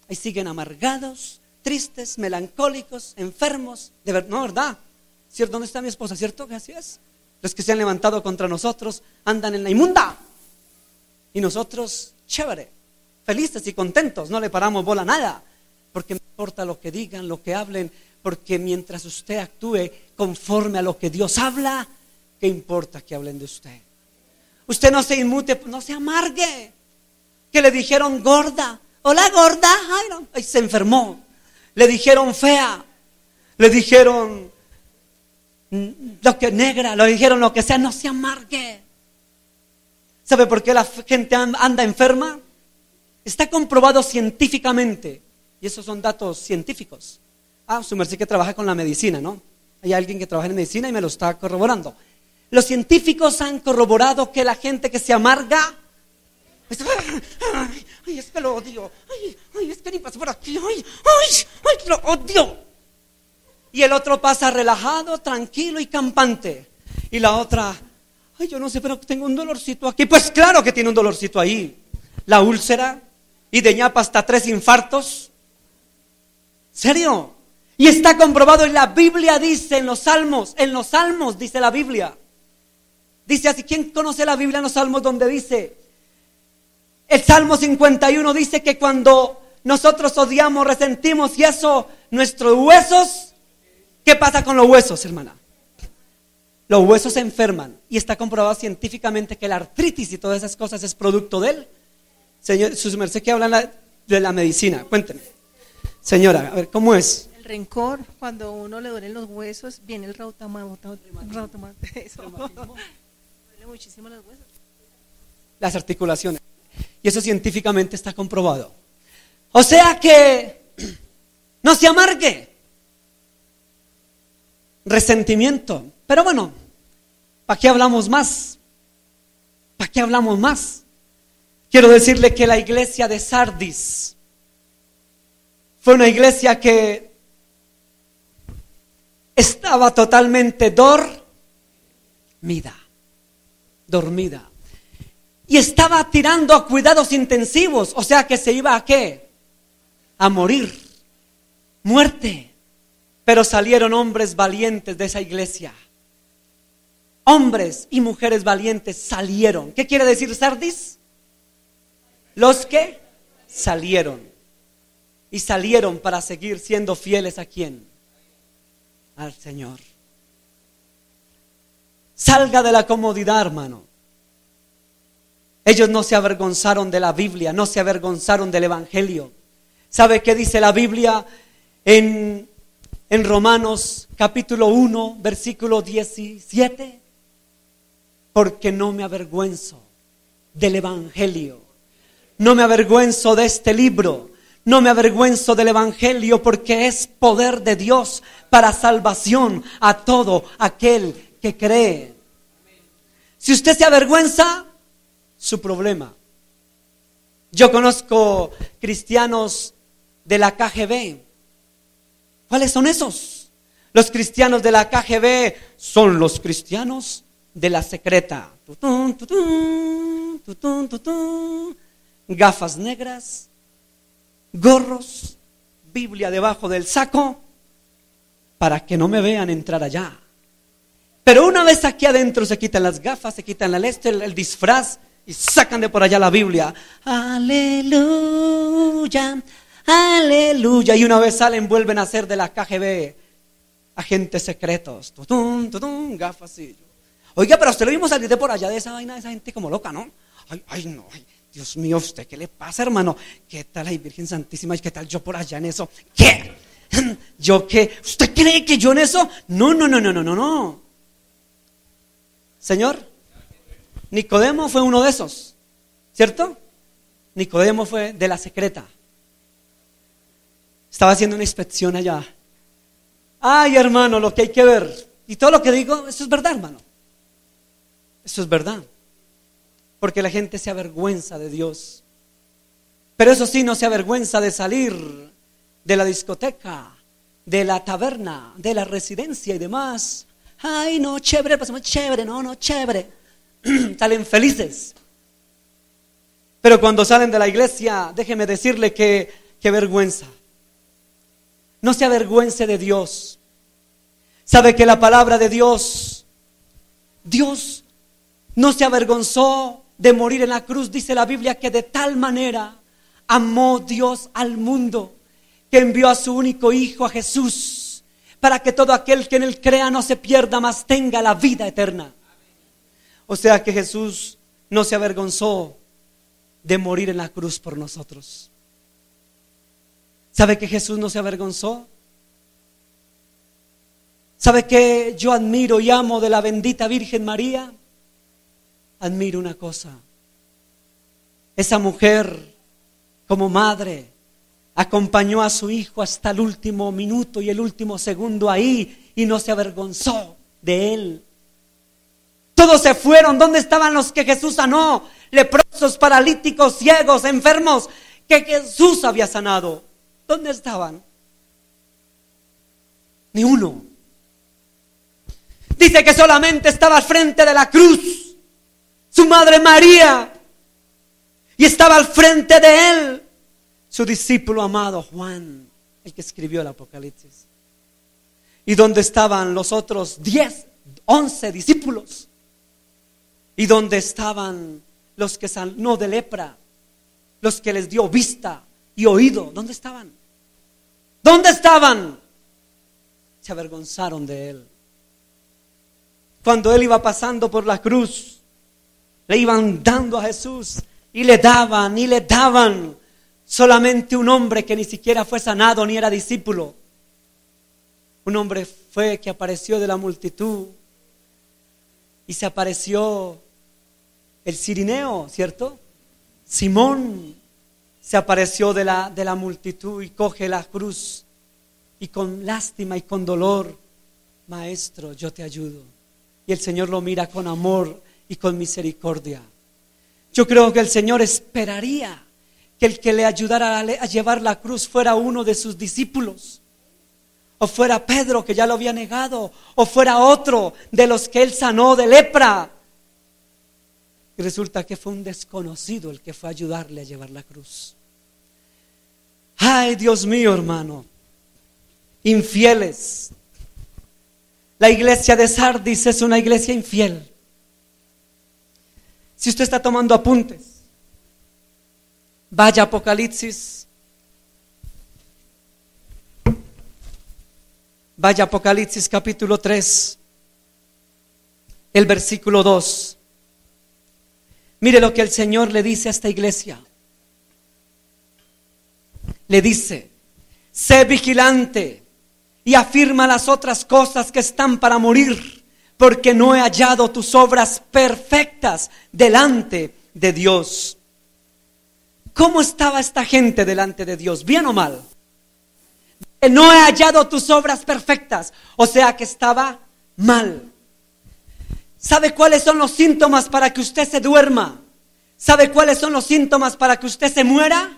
ahí siguen amargados, tristes, melancólicos, enfermos. No, ¿verdad? ¿Cierto? ¿Dónde está mi esposa? ¿Cierto que así es? Los que se han levantado contra nosotros andan en la inmunda. Y nosotros, chévere, felices y contentos, no le paramos bola a nada. Porque no importa lo que digan, lo que hablen, porque mientras usted actúe conforme a lo que Dios habla, ¿qué importa que hablen de usted? Usted no se inmute, no se amargue. Que le dijeron gorda, hola gorda, ay, no, ay, se enfermó. Le dijeron fea, le dijeron lo que negra, lo dijeron lo que sea, no se amargue. ¿Sabe por qué la gente anda enferma? Está comprobado científicamente, y esos son datos científicos. Su merced que trabaja con la medicina, ¿no? Hay alguien que trabaja en medicina y me lo está corroborando. Los científicos han corroborado que la gente que se amarga, ay, es que lo odio, ay, es que ni pasa por aquí, ay, lo odio. Y el otro pasa relajado, tranquilo y campante. Y la otra, ay, yo no sé, pero tengo un dolorcito aquí. Pues claro que tiene un dolorcito ahí. La úlcera, y de ñapa hasta 3 infartos. ¿Serio? Y está comprobado, y la Biblia dice en los salmos dice la Biblia. Dice así, ¿quién conoce la Biblia en los salmos donde dice? El Salmo 51 dice que cuando nosotros odiamos, resentimos y eso, nuestros huesos, ¿qué pasa con los huesos, hermana? Los huesos se enferman y está comprobado científicamente que la artritis y todas esas cosas es producto de él. Señor, su merced que habla de la medicina, cuénteme. Señora, a ver, ¿cómo es? El rencor, cuando a uno le duelen los huesos, viene el reumatismo. Eso. Duele muchísimo los huesos. Las articulaciones. Y eso científicamente está comprobado. O sea que no se amargue. Resentimiento. Pero bueno, ¿para qué hablamos más? ¿Para qué hablamos más? Quiero decirle que la iglesia de Sardis fue una iglesia que estaba totalmente dormida. y estaba tirando a cuidados intensivos, o sea que se iba a ¿qué? A morir, muerte. Pero salieron hombres valientes de esa iglesia. Hombres y mujeres valientes salieron. ¿Qué quiere decir Sardis? Los que salieron. Y salieron para seguir siendo fieles ¿a quién? Al Señor. Salga de la comodidad, hermano. Ellos no se avergonzaron de la Biblia, no se avergonzaron del Evangelio. ¿Sabe qué dice la Biblia en Romanos capítulo 1, versículo 17? Porque no me avergüenzo del Evangelio, no me avergüenzo de este libro, no me avergüenzo del Evangelio, porque es poder de Dios para salvación a todo aquel que cree. Si usted se avergüenza, su problema. Yo conozco cristianos de la KGB. ¿Cuáles son esos? Los cristianos de la KGB son los cristianos de la secreta. Gafas negras, gorros, Biblia debajo del saco, para que no me vean entrar allá. Pero una vez aquí adentro se quitan las gafas, se quitan el disfraz y sacan de por allá la Biblia. Aleluya, aleluya. Y una vez salen, vuelven a ser de la KGB agentes secretos. Gafas y... Oiga, pero usted lo vimos salir de por allá de esa vaina, de esa gente como loca, ¿no? Ay, no, ay, Dios mío, ¿usted qué le pasa, hermano? ¿Qué tal, ay, Virgen Santísima? ¿Qué tal yo por allá en eso? ¿Qué? ¿Yo qué? ¿Usted cree que yo en eso? No. Señor, Nicodemo fue uno de esos, ¿cierto? Nicodemo fue de la secreta. Estaba haciendo una inspección allá. Ay, hermano, lo que hay que ver. Y todo lo que digo, eso es verdad, hermano. Eso es verdad. Porque la gente se avergüenza de Dios. Pero eso sí, no se avergüenza de salir de la discoteca, de la taberna, de la residencia y demás. Ay, no, chévere, pasamos chévere, no, chévere. Salen felices. Pero cuando salen de la iglesia, déjeme decirle que vergüenza. No se avergüence de Dios. Sabe que la palabra de Dios no se avergonzó de morir en la cruz. Dice la Biblia que de tal manera amó Dios al mundo, que envió a su único Hijo, a Jesús, para que todo aquel que en él crea no se pierda, mas tenga la vida eterna. O sea que Jesús no se avergonzó de morir en la cruz por nosotros. ¿Sabe que Jesús no se avergonzó? ¿Sabe que yo admiro y amo de la bendita Virgen María? Admiro una cosa. Esa mujer, como madre, acompañó a su hijo hasta el último minuto y el último segundo ahí, y no se avergonzó de él. Todos se fueron. ¿Dónde estaban los que Jesús sanó? Leprosos, paralíticos, ciegos, enfermos, que Jesús había sanado. ¿Dónde estaban? Ni uno. Dice que solamente estaba al frente de la cruz su madre María, y estaba al frente de él su discípulo amado Juan, el que escribió el Apocalipsis. ¿Y dónde estaban los otros 11 discípulos? ¿Y dónde estaban los que sanó de lepra? Los que les dio vista y oído. ¿Dónde estaban? ¿Dónde estaban? Se avergonzaron de él. Cuando él iba pasando por la cruz, le iban dando a Jesús y le daban y le daban. Solamente un hombre que ni siquiera fue sanado ni era discípulo. Un hombre fue que apareció de la multitud, y se apareció el cirineo, ¿cierto? Simón se apareció de la multitud y coge la cruz, y con lástima y con dolor: Maestro, yo te ayudo. Y el Señor lo mira con amor y con misericordia. Yo creo que el Señor esperaría que el que le ayudara a llevar la cruz fuera uno de sus discípulos, o fuera Pedro, que ya lo había negado, o fuera otro de los que él sanó de lepra. Y resulta que fue un desconocido el que fue a ayudarle a llevar la cruz. Ay, Dios mío, hermano. Infieles. La iglesia de Sardis es una iglesia infiel. Si usted está tomando apuntes, vaya a Apocalipsis. Vaya a Apocalipsis capítulo 3, el versículo 2. Mire lo que el Señor le dice a esta iglesia. Le dice: sé vigilante y afirma las otras cosas que están para morir, porque no he hallado tus obras perfectas delante de Dios. ¿Cómo estaba esta gente delante de Dios? ¿Bien o mal? No he hallado tus obras perfectas, o sea que estaba mal. ¿Sabe cuáles son los síntomas para que usted se duerma? ¿Sabe cuáles son los síntomas para que usted se muera?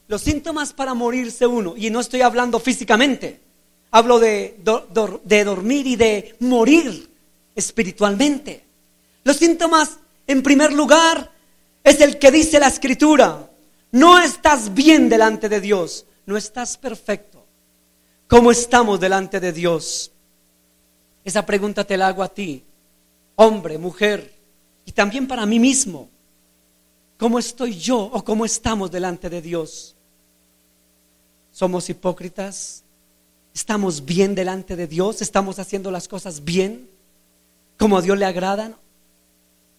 Los síntomas para morirse uno, y no estoy hablando físicamente, hablo de dormir y de morir espiritualmente. Los síntomas, en primer lugar, es el que dice la Escritura: no estás bien delante de Dios, no estás perfecto. ¿Cómo estamos delante de Dios? Esa pregunta te la hago a ti, hombre, mujer, y también para mí mismo. ¿Cómo estoy yo o cómo estamos delante de Dios? ¿Somos hipócritas? ¿Estamos bien delante de Dios? ¿Estamos haciendo las cosas bien? ¿Como a Dios le agradan?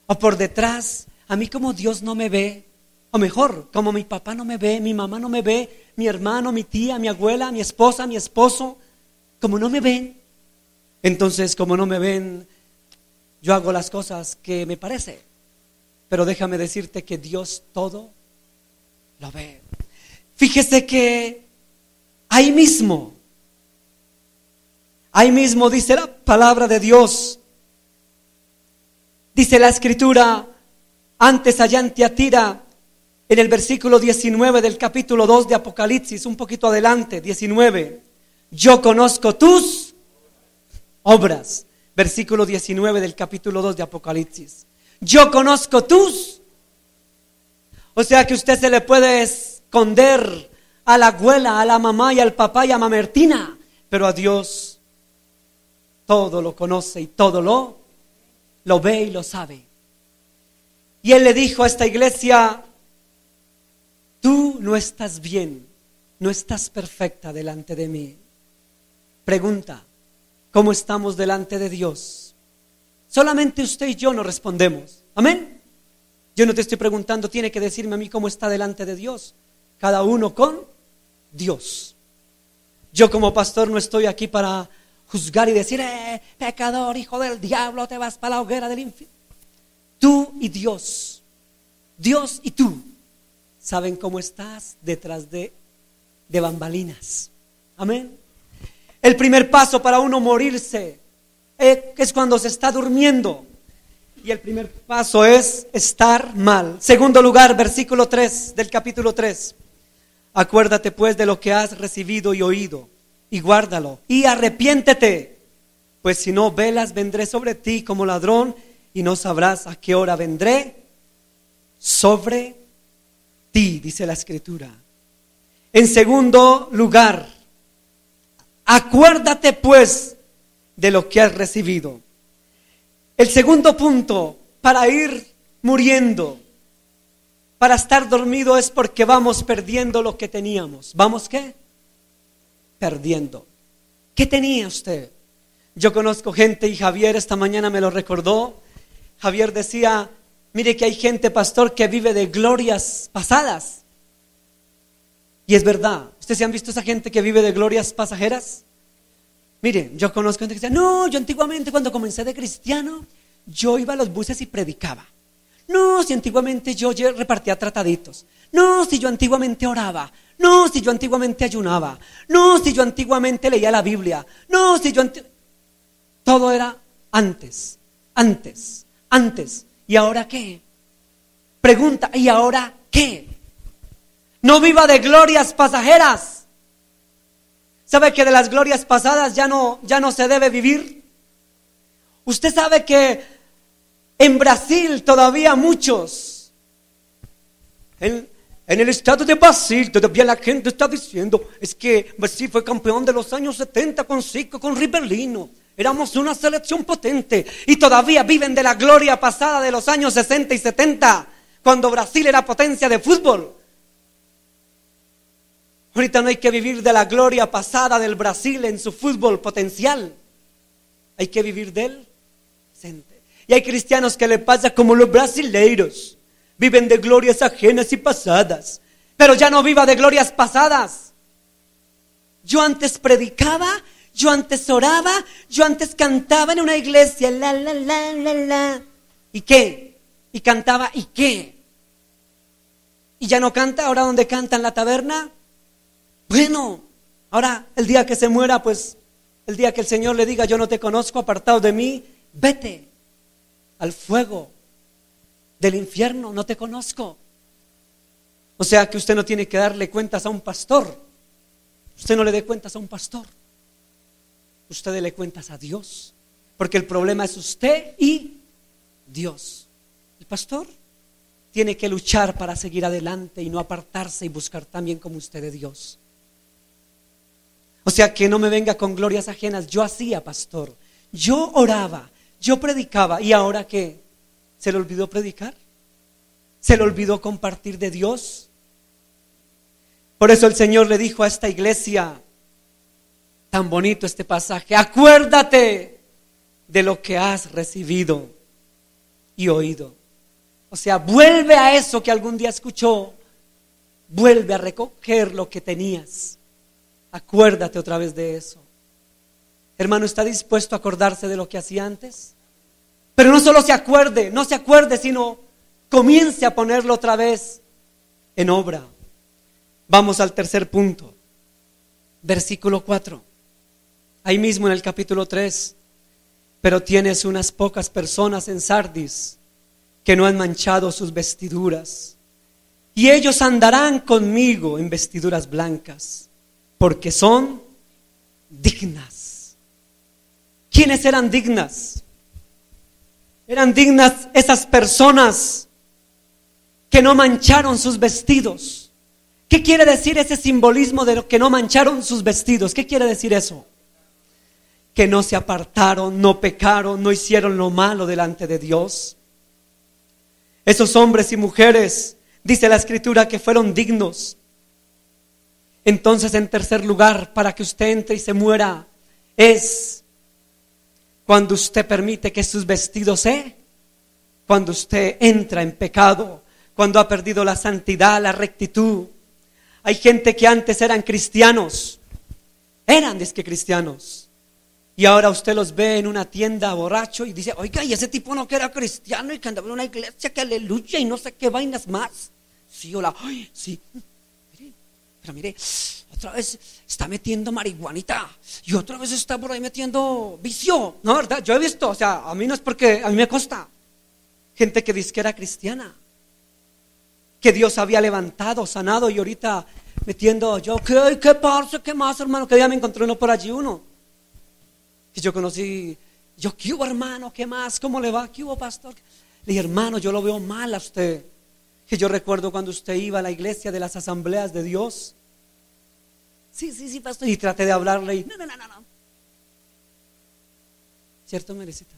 ¿O por detrás, a mí como Dios no me ve? O mejor, como mi papá no me ve, mi mamá no me ve, mi hermano, mi tía, mi abuela, mi esposa, mi esposo, como no me ven, entonces como no me ven, yo hago las cosas que me parece. Pero déjame decirte que Dios todo lo ve. Fíjese que ahí mismo dice la palabra de Dios, dice la Escritura, antes allá en Tiatira, en el versículo 19 del capítulo 2 de Apocalipsis, un poquito adelante, 19, yo conozco tus obras. Versículo 19 del capítulo 2 de Apocalipsis. Yo conozco tus. O sea que usted se le puede esconder a la abuela, a la mamá y al papá y a Mamertina, pero a Dios todo lo conoce y todo lo ve y lo sabe. Y Él le dijo a esta iglesia: tú no estás bien, no estás perfecta delante de mí. Pregunta: ¿cómo estamos delante de Dios? Solamente usted y yo nos respondemos. Amén. Yo no te estoy preguntando, tiene que decirme a mí cómo está delante de Dios. Cada uno con Dios. Yo como pastor no estoy aquí para juzgar y decir: pecador, hijo del diablo, te vas para la hoguera del infierno. Tú y Dios, Dios y tú, saben cómo estás detrás de bambalinas. Amén. El primer paso para uno morirse es cuando se está durmiendo. Y el primer paso es estar mal. Segundo lugar, versículo 3 del capítulo 3. Acuérdate pues de lo que has recibido y oído, y guárdalo, y arrepiéntete, pues si no velas vendré sobre ti como ladrón, y no sabrás a qué hora vendré sobre ti, dice la Escritura. En segundo lugar, acuérdate pues de lo que has recibido. El segundo punto para ir muriendo, para estar dormido, es porque vamos perdiendo lo que teníamos. ¿Vamos qué? Perdiendo. ¿Qué tenía usted? Yo conozco gente, y Javier esta mañana me lo recordó. Javier decía: mire que hay gente, pastor, que vive de glorias pasadas. Y es verdad. ¿Ustedes se han visto esa gente que vive de glorias pasajeras? Mire, yo conozco gente que dice: no, yo antiguamente cuando comencé de cristiano, yo iba a los buses y predicaba. No, si antiguamente yo repartía trataditos. No, si yo antiguamente oraba. No, si yo antiguamente ayunaba. No, si yo antiguamente leía la Biblia. No, si yo todo era antes. ¿Y ahora qué? Pregunta: ¿y ahora qué? No viva de glorias pasajeras. ¿Sabe que de las glorias pasadas ya no se debe vivir? Usted sabe que En Brasil todavía muchos, en el estado de Brasil todavía la gente está diciendo, es que Brasil fue campeón de los años 70 con Zico, con Ribelino. Éramos una selección potente y todavía viven de la gloria pasada de los años 60 y 70, cuando Brasil era potencia de fútbol. Ahorita no hay que vivir de la gloria pasada del Brasil en su fútbol potencial. Hay que vivir del presente. Y hay cristianos que le pasa como los brasileiros. Viven de glorias ajenas y pasadas. Pero ya no viva de glorias pasadas. Yo antes predicaba, yo antes oraba, yo antes cantaba en una iglesia. La, la, la, la, la. ¿Y qué? Y cantaba, ¿y qué? ¿Y ya no canta? ¿Ahora dónde canta? ¿En la taberna? Bueno, ahora el día que se muera, pues el día que el Señor le diga, yo no te conozco, apartado de mí, vete al fuego del infierno, no te conozco. O sea que usted no tiene que darle cuentas a un pastor. Usted no le dé cuentas a un pastor. Usted dele cuentas a Dios. Porque el problema es usted y Dios. El pastor tiene que luchar para seguir adelante y no apartarse y buscar también como usted de Dios. O sea que no me venga con glorias ajenas. Yo hacía, pastor, yo oraba, yo predicaba. ¿Y ahora qué? ¿Se le olvidó predicar? ¿Se le olvidó compartir de Dios? Por eso el Señor le dijo a esta iglesia, tan bonito este pasaje, acuérdate de lo que has recibido y oído. O sea, vuelve a eso que algún día escuchó, vuelve a recoger lo que tenías. Acuérdate otra vez de eso. Hermano, ¿está dispuesto a acordarse de lo que hacía antes? Pero no solo se acuerde, no se acuerde, sino comience a ponerlo otra vez en obra. Vamos al tercer punto. Versículo 4. Ahí mismo en el capítulo 3. Pero tienes unas pocas personas en Sardis que no han manchado sus vestiduras. Y ellos andarán conmigo en vestiduras blancas, porque son dignas. ¿Quiénes eran dignas? Eran dignas esas personas que no mancharon sus vestidos. ¿Qué quiere decir ese simbolismo de lo que no mancharon sus vestidos? ¿Qué quiere decir eso? Que no se apartaron, no pecaron, no hicieron lo malo delante de Dios. Esos hombres y mujeres, dice la Escritura, que fueron dignos. Entonces, en tercer lugar, para que usted entre y se muera, es cuando usted permite que sus vestidos cuando usted entra en pecado, cuando ha perdido la santidad, la rectitud. Hay gente que antes eran cristianos, eran disque cristianos, y ahora usted los ve en una tienda borracho y dice, oiga, y ese tipo no que era cristiano y que andaba en una iglesia, que aleluya y no sé qué vainas más. Sí, hola, ay, sí. Pero mire, otra vez está metiendo marihuanita y otra vez está por ahí metiendo vicio. No, ¿verdad? Yo he visto, o sea, a mí no es porque a mí me consta. Gente que dice que era cristiana, que Dios había levantado, sanado, y ahorita metiendo, yo, ¿qué pasa? ¿Qué más, hermano? Que día me encontré uno por allí, uno que yo conocí. Yo, ¿qué hubo, hermano? ¿Qué más? ¿Cómo le va? ¿Qué hubo, pastor? Le dije, hermano, yo lo veo mal a usted. Que yo recuerdo cuando usted iba a la iglesia de las asambleas de Dios. Sí, pastor. Y traté de hablarle y no. ¿Cierto, Merecita?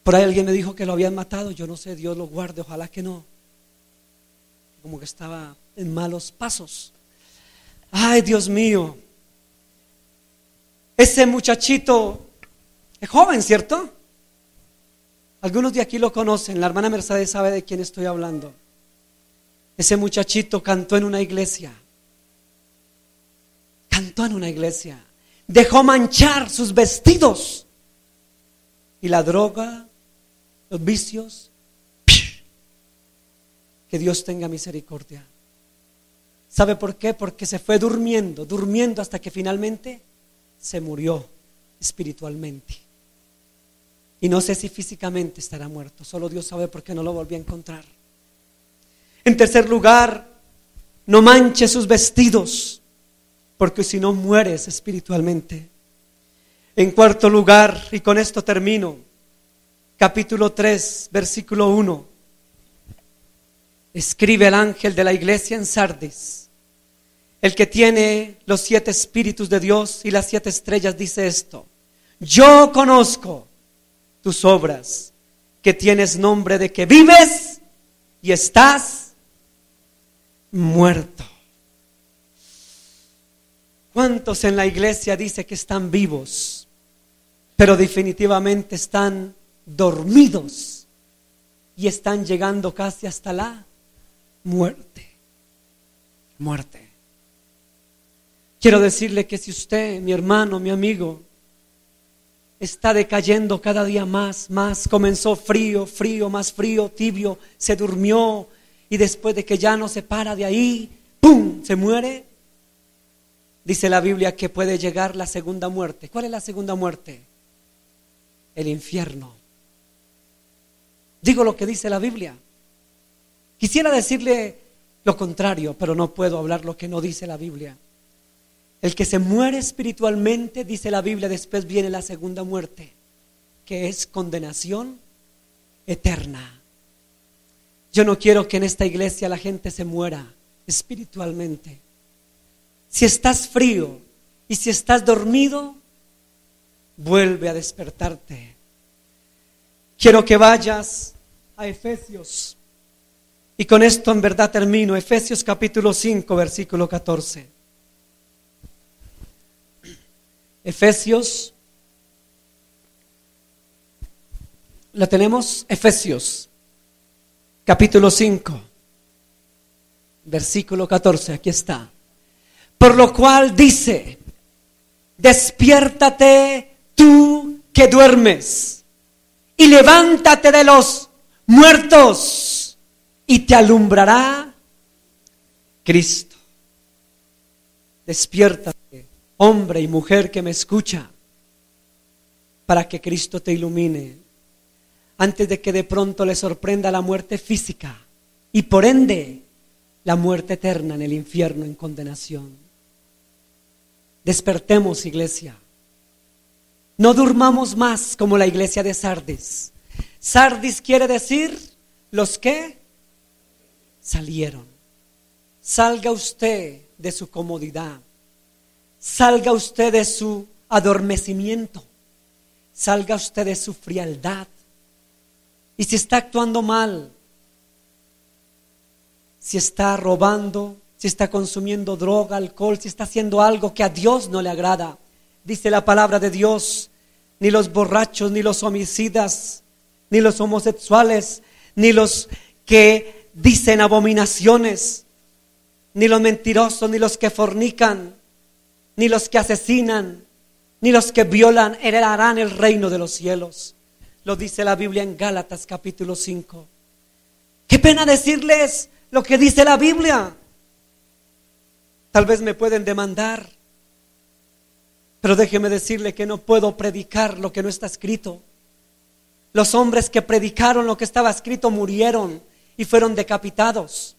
Por ahí alguien me dijo que lo habían matado. Yo no sé, Dios lo guarde, ojalá que no. Como que estaba en malos pasos. Ay, Dios mío. Ese muchachito es joven, ¿cierto? Algunos de aquí lo conocen, la hermana Mercedes sabe de quién estoy hablando. Ese muchachito cantó en una iglesia. Dejó manchar sus vestidos. Y la droga, los vicios, que Dios tenga misericordia. ¿Sabe por qué? Porque se fue durmiendo hasta que finalmente se murió espiritualmente. Y no sé si físicamente estará muerto, solo Dios sabe por qué no lo volví a encontrar. En tercer lugar, no manche sus vestidos, porque si no mueres espiritualmente. En cuarto lugar, y con esto termino, capítulo 3, versículo 1. Escribe el ángel de la iglesia en Sardis, el que tiene los 7 espíritus de Dios y las 7 estrellas, dice esto: yo conozco tus obras, que tienes nombre de que vives y estás muerto. ¿Cuántos en la iglesia dice que están vivos, pero definitivamente están dormidos y están llegando casi hasta la muerte? Muerte. Quiero decirle que si usted, mi hermano, mi amigo, está decayendo cada día más, comenzó frío, más frío, tibio, se durmió y después de que ya no se para de ahí, ¡pum!, se muere. Dice la Biblia que puede llegar la segunda muerte. ¿Cuál es la segunda muerte? El infierno. Digo lo que dice la Biblia. Quisiera decirle lo contrario, pero no puedo hablar lo que no dice la Biblia. El que se muere espiritualmente, dice la Biblia, después viene la segunda muerte, que es condenación eterna. Yo no quiero que en esta iglesia la gente se muera espiritualmente. Si estás frío y si estás dormido, vuelve a despertarte. Quiero que vayas a Efesios. Y con esto en verdad termino. Efesios capítulo 5, versículo 14. Efesios. ¿La tenemos? Efesios capítulo 5, versículo 14. Aquí está. Por lo cual dice: despiértate tú que duermes, y levántate de los muertos, y te alumbrará Cristo. Despiértate, hombre y mujer que me escucha, para que Cristo te ilumine, antes de que de pronto le sorprenda la muerte física y por ende la muerte eterna en el infierno en condenación. Despertemos, iglesia. No durmamos más como la iglesia de Sardis. Sardis quiere decir los que salieron. Salga usted de su comodidad. Salga usted de su adormecimiento. Salga usted de su frialdad. Y si está actuando mal, si está robando, si está consumiendo droga, alcohol, si está haciendo algo que a Dios no le agrada, dice la palabra de Dios: ni los borrachos, ni los homicidas, ni los homosexuales, ni los que dicen abominaciones, ni los mentirosos, ni los que fornican, ni los que asesinan, ni los que violan heredarán el reino de los cielos. Lo dice la Biblia en Gálatas capítulo 5. Qué pena decirles lo que dice la Biblia. Tal vez me pueden demandar, pero déjeme decirle que no puedo predicar lo que no está escrito. Los hombres que predicaron lo que estaba escrito murieron y fueron decapitados.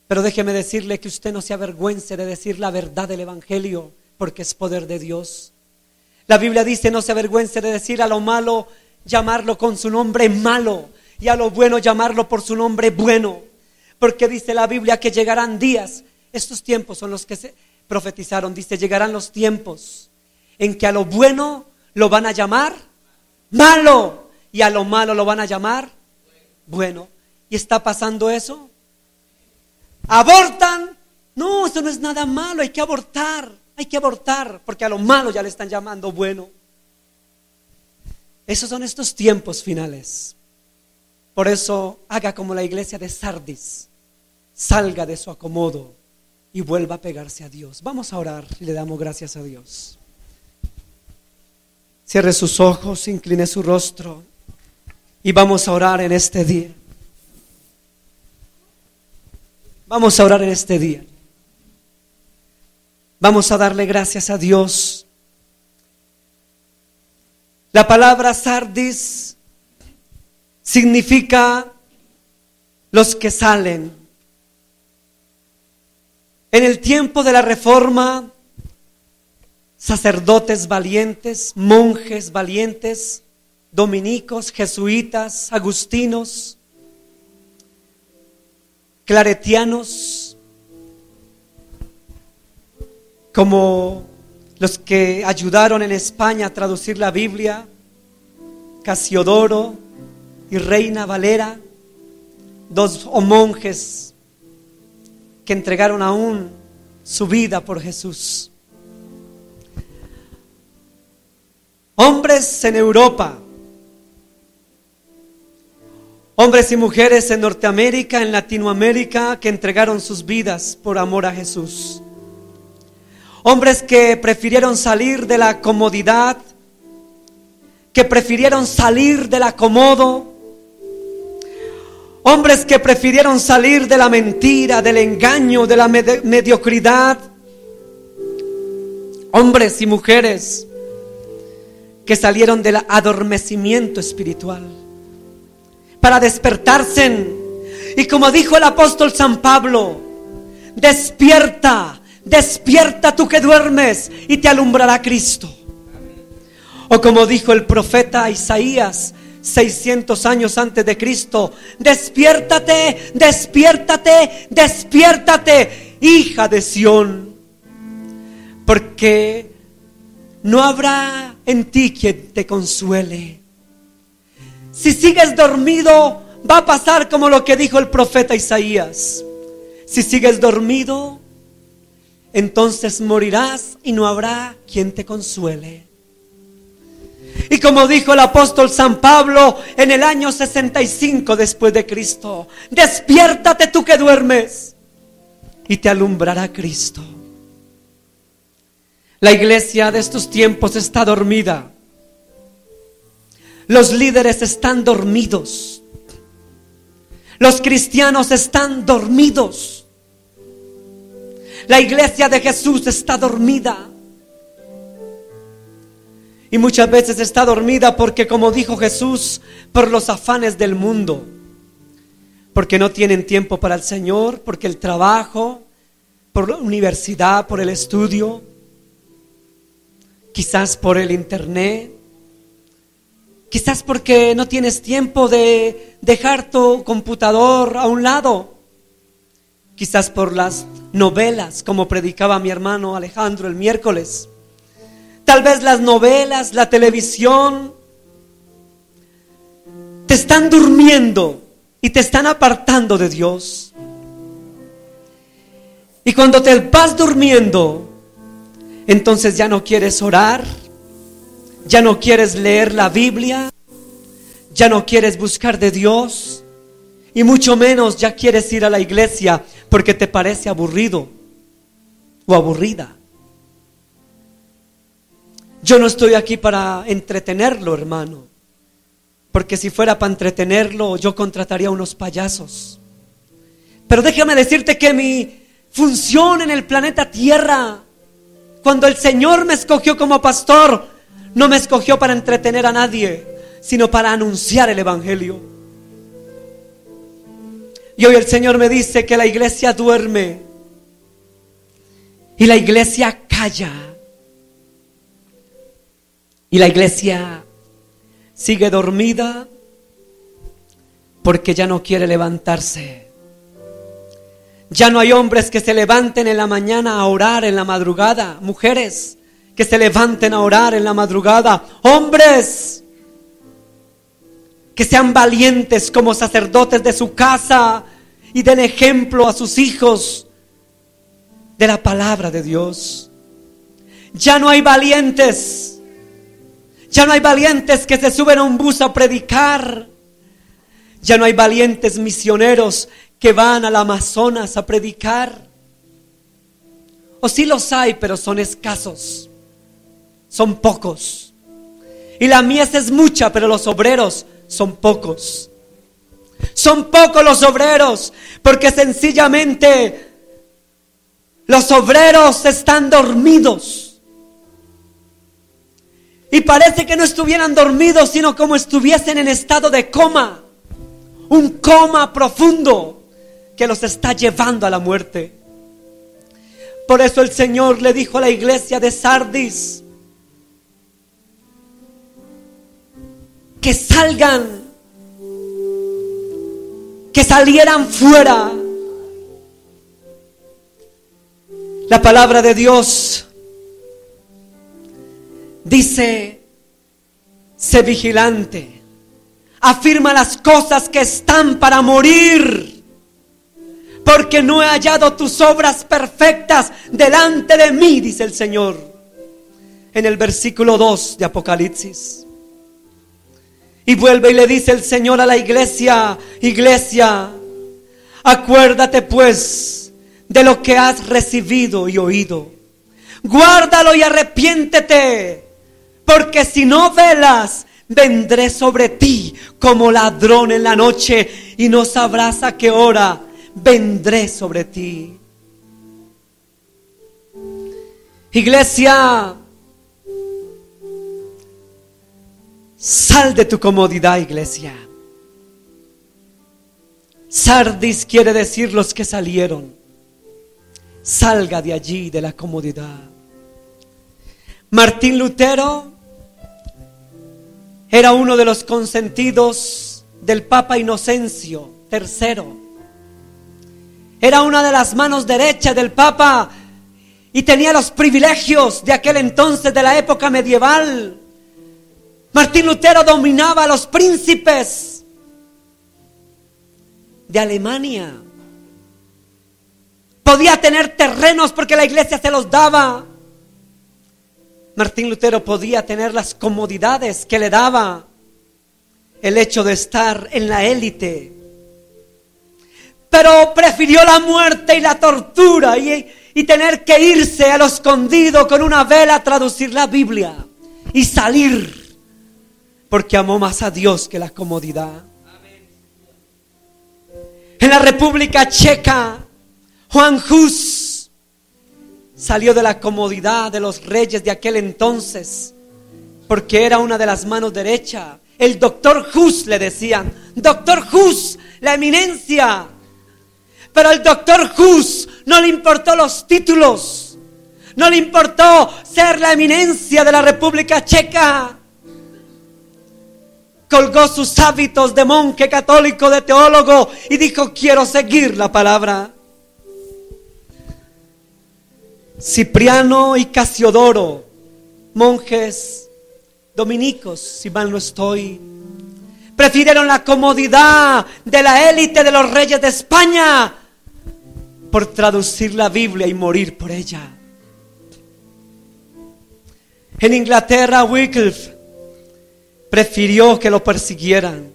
Pero déjeme decirle que usted no se avergüence de decir la verdad del evangelio, porque es poder de Dios. La Biblia dice: no se avergüence de decir a lo malo, llamarlo con su nombre malo, y a lo bueno llamarlo por su nombre bueno. Porque dice la Biblia que llegarán días, estos tiempos son los que se profetizaron, dice: llegarán los tiempos en que a lo bueno lo van a llamar malo, y a lo malo lo van a llamar bueno. ¿Y está pasando eso? ¿Abortan? No, eso no es nada malo, hay que abortar, porque a lo malo ya le están llamando bueno. Esos son estos tiempos finales. Por eso haga como la iglesia de Sardis, salga de su acomodo y vuelva a pegarse a Dios. Vamos a orar y le damos gracias a Dios. Cierre sus ojos, incline su rostro y vamos a orar en este día. Vamos a orar en este día. Vamos a darle gracias a Dios. La palabra Sardis significa los que salen. En el tiempo de la Reforma, sacerdotes valientes, monjes valientes, dominicos, jesuitas, agustinos, claretianos, como los que ayudaron en España a traducir la Biblia, Casiodoro y Reina Valera, dos monjes que entregaron aún su vida por Jesús. Hombres en Europa, hombres y mujeres en Norteamérica, en Latinoamérica, que entregaron sus vidas por amor a Jesús. Hombres que prefirieron salir de la comodidad, que prefirieron salir del acomodo. Hombres que prefirieron salir de la mentira, del engaño, de la mediocridad. Hombres y mujeres que salieron del adormecimiento espiritual para despertarse. Y como dijo el apóstol San Pablo, despierta, despierta tú que duermes y te alumbrará Cristo. O como dijo el profeta Isaías 600 años antes de Cristo, despiértate, despiértate, despiértate, hija de Sión, porque no habrá en ti quien te consuele. Si sigues dormido, va a pasar como lo que dijo el profeta Isaías. Si sigues dormido, entonces morirás y no habrá quien te consuele. Y como dijo el apóstol San Pablo en el año 65 después de Cristo, despiértate tú que duermes y te alumbrará Cristo. La iglesia de estos tiempos está dormida. Los líderes están dormidos. Los cristianos están dormidos. La iglesia de Jesús está dormida. Y muchas veces está dormida porque, como dijo Jesús, por los afanes del mundo. Porque no tienen tiempo para el Señor, porque el trabajo, por la universidad, por el estudio, quizás por el internet, quizás porque no tienes tiempo de dejar tu computador a un lado, quizás por las novelas, como predicaba mi hermano Alejandro el miércoles. Tal vez las novelas, la televisión te están durmiendo y te están apartando de Dios. Y cuando te vas durmiendo, entonces ya no quieres orar, ya no quieres leer la Biblia, ya no quieres buscar de Dios, y mucho menos ya quieres ir a la iglesia porque te parece aburrido o aburrida. Yo no estoy aquí para entretenerlo, hermano, porque si fuera para entretenerlo, yo contrataría unos payasos. Pero déjame decirte que mi función en el planeta Tierra, cuando el Señor me escogió como pastor, no me escogió para entretener a nadie, sino para anunciar el Evangelio. Y hoy el Señor me dice que la iglesia duerme y la iglesia calla. Y la iglesia sigue dormida porque ya no quiere levantarse. Ya no hay hombres que se levanten en la mañana a orar en la madrugada. Mujeres que se levanten a orar en la madrugada. Hombres que sean valientes como sacerdotes de su casa y den ejemplo a sus hijos de la palabra de Dios. Ya no hay valientes. Ya no hay valientes que se suben a un bus a predicar. Ya no hay valientes misioneros que van al Amazonas a predicar. O sí los hay, pero son escasos. Son pocos. Y la mies es mucha, pero los obreros son pocos. Son pocos los obreros, porque sencillamente los obreros están dormidos. Y parece que no estuvieran dormidos, sino como estuviesen en estado de coma. Un coma profundo que los está llevando a la muerte. Por eso el Señor le dijo a la iglesia de Sardis: que salgan, que salieran fuera. La palabra de Dios dice: sé vigilante, afirma las cosas que están para morir, porque no he hallado tus obras perfectas delante de mí, dice el Señor, en el versículo 2 de Apocalipsis. Y vuelve y le dice el Señor a la iglesia: iglesia, acuérdate pues de lo que has recibido y oído, guárdalo y arrepiéntete, porque si no velas, vendré sobre ti como ladrón en la noche, y no sabrás a qué hora vendré sobre ti. Iglesia, sal de tu comodidad, iglesia. Sardis quiere decir los que salieron. Salga de allí, de la comodidad. Martín Lutero era uno de los consentidos del Papa Inocencio III. Era una de las manos derechas del Papa y tenía los privilegios de aquel entonces, de la época medieval. Martín Lutero dominaba a los príncipes de Alemania. Podía tener terrenos porque la iglesia se los daba. Martín Lutero podía tener las comodidades que le daba el hecho de estar en la élite, pero prefirió la muerte y la tortura y tener que irse a lo escondido con una vela a traducir la Biblia y salir, porque amó más a Dios que la comodidad. En la República Checa, Juan Hus salió de la comodidad de los reyes de aquel entonces, porque era una de las manos derechas. El doctor Hus le decían, doctor Hus, la eminencia. Pero al doctor Hus no le importó los títulos, no le importó ser la eminencia de la República Checa. Colgó sus hábitos de monje católico, de teólogo, y dijo: quiero seguir la palabra. Cipriano y Casiodoro, monjes dominicos, si mal no estoy, prefirieron la comodidad de la élite de los reyes de España por traducir la Biblia y morir por ella. En Inglaterra, Wycliffe prefirió que lo persiguieran.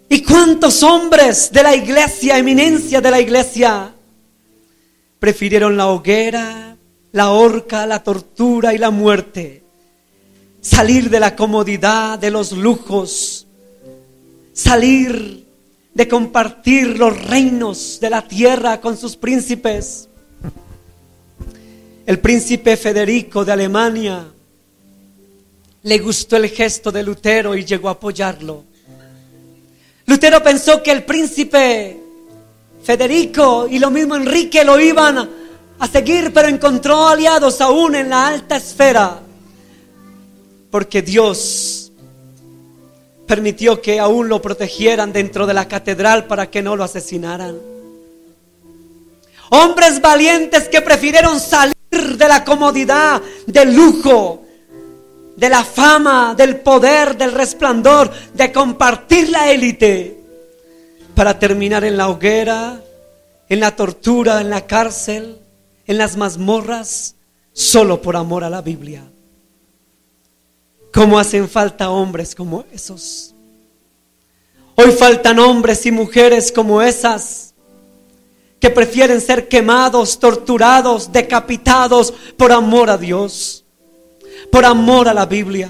¿Y cuántos hombres de la iglesia, eminencia de la iglesia, prefirieron la hoguera, la horca, la tortura y la muerte? Salir de la comodidad, de los lujos, salir de compartir los reinos de la tierra con sus príncipes. El príncipe Federico de Alemania le gustó el gesto de Lutero y llegó a apoyarlo. Lutero pensó que el príncipe Federico y lo mismo Enrique lo iban a seguir, pero encontró aliados aún en la alta esfera, porque Dios permitió que aún lo protegieran dentro de la catedral para que no lo asesinaran. Hombres valientes que prefirieron salir de la comodidad, del lujo, de la fama, del poder, del resplandor, de compartir la élite, para terminar en la hoguera, en la tortura, en la cárcel, en las mazmorras, solo por amor a la Biblia. ¿Cómo hacen falta hombres como esos? Hoy faltan hombres y mujeres como esas, que prefieren ser quemados, torturados, decapitados por amor a Dios, por amor a la Biblia.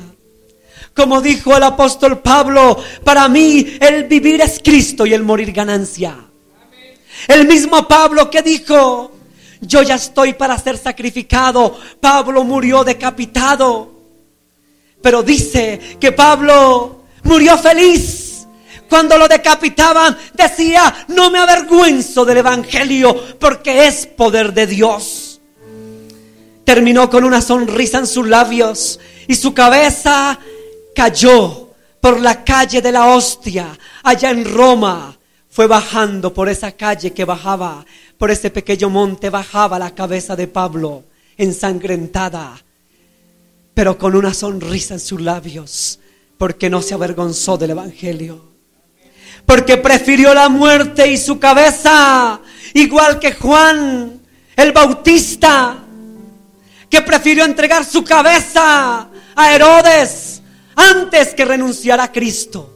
Como dijo el apóstol Pablo: para mí el vivir es Cristo y el morir ganancia. El mismo Pablo que dijo: yo ya estoy para ser sacrificado. Pablo murió decapitado, pero dice que Pablo murió feliz. Cuando lo decapitaban decía: no me avergüenzo del evangelio, porque es poder de Dios. terminó con una sonrisa en sus labios y su cabeza cayó por la calle de la Hostia, allá en Roma. Fue bajando por esa calle que bajaba, por ese pequeño monte bajaba la cabeza de Pablo, ensangrentada, pero con una sonrisa en sus labios, porque no se avergonzó del evangelio, porque prefirió la muerte y su cabeza, igual que Juan el Bautista, que prefirió entregar su cabeza a Herodes antes que renunciar a Cristo,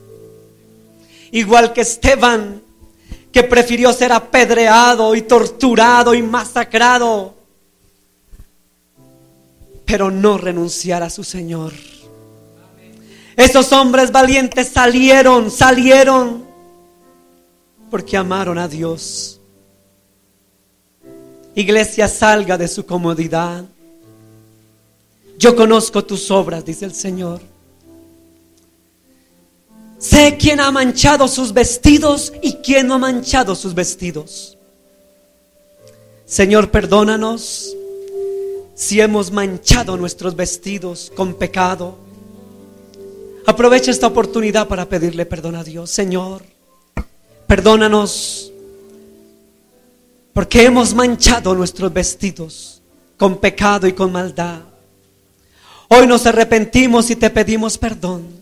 igual que Esteban, que prefirió ser apedreado y torturado y masacrado, pero no renunciar a su Señor. Esos hombres valientes salieron porque amaron a Dios. Iglesia, salga de su comodidad. Yo conozco tus obras, dice el Señor. Sé quién ha manchado sus vestidos y quién no ha manchado sus vestidos. Señor, perdónanos si hemos manchado nuestros vestidos con pecado. Aprovecha esta oportunidad para pedirle perdón a Dios. Señor, perdónanos porque hemos manchado nuestros vestidos con pecado y con maldad. Hoy nos arrepentimos y te pedimos perdón,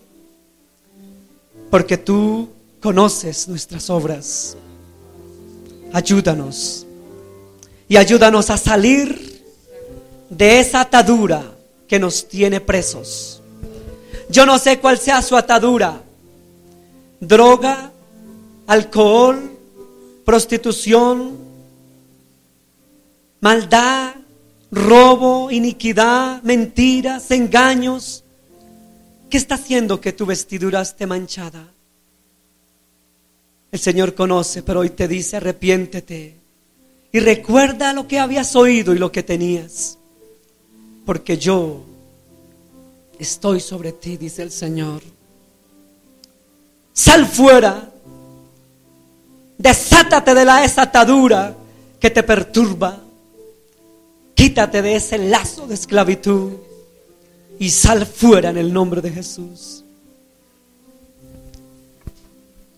porque tú conoces nuestras obras. Ayúdanos y ayúdanos a salir de esa atadura que nos tiene presos. Yo no sé cuál sea su atadura: droga, alcohol, prostitución, maldad, robo, iniquidad, mentiras, engaños. ¿Qué está haciendo que tu vestidura esté manchada? El Señor conoce, pero hoy te dice: arrepiéntete y recuerda lo que habías oído y lo que tenías, porque yo estoy sobre ti, dice el Señor. Sal fuera, desátate de esa atadura que te perturba, quítate de ese lazo de esclavitud y sal fuera en el nombre de Jesús.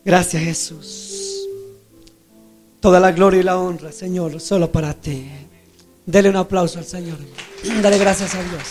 Gracias, Jesús. Toda la gloria y la honra, Señor, solo para ti. Dele un aplauso al Señor. Dale gracias a Dios.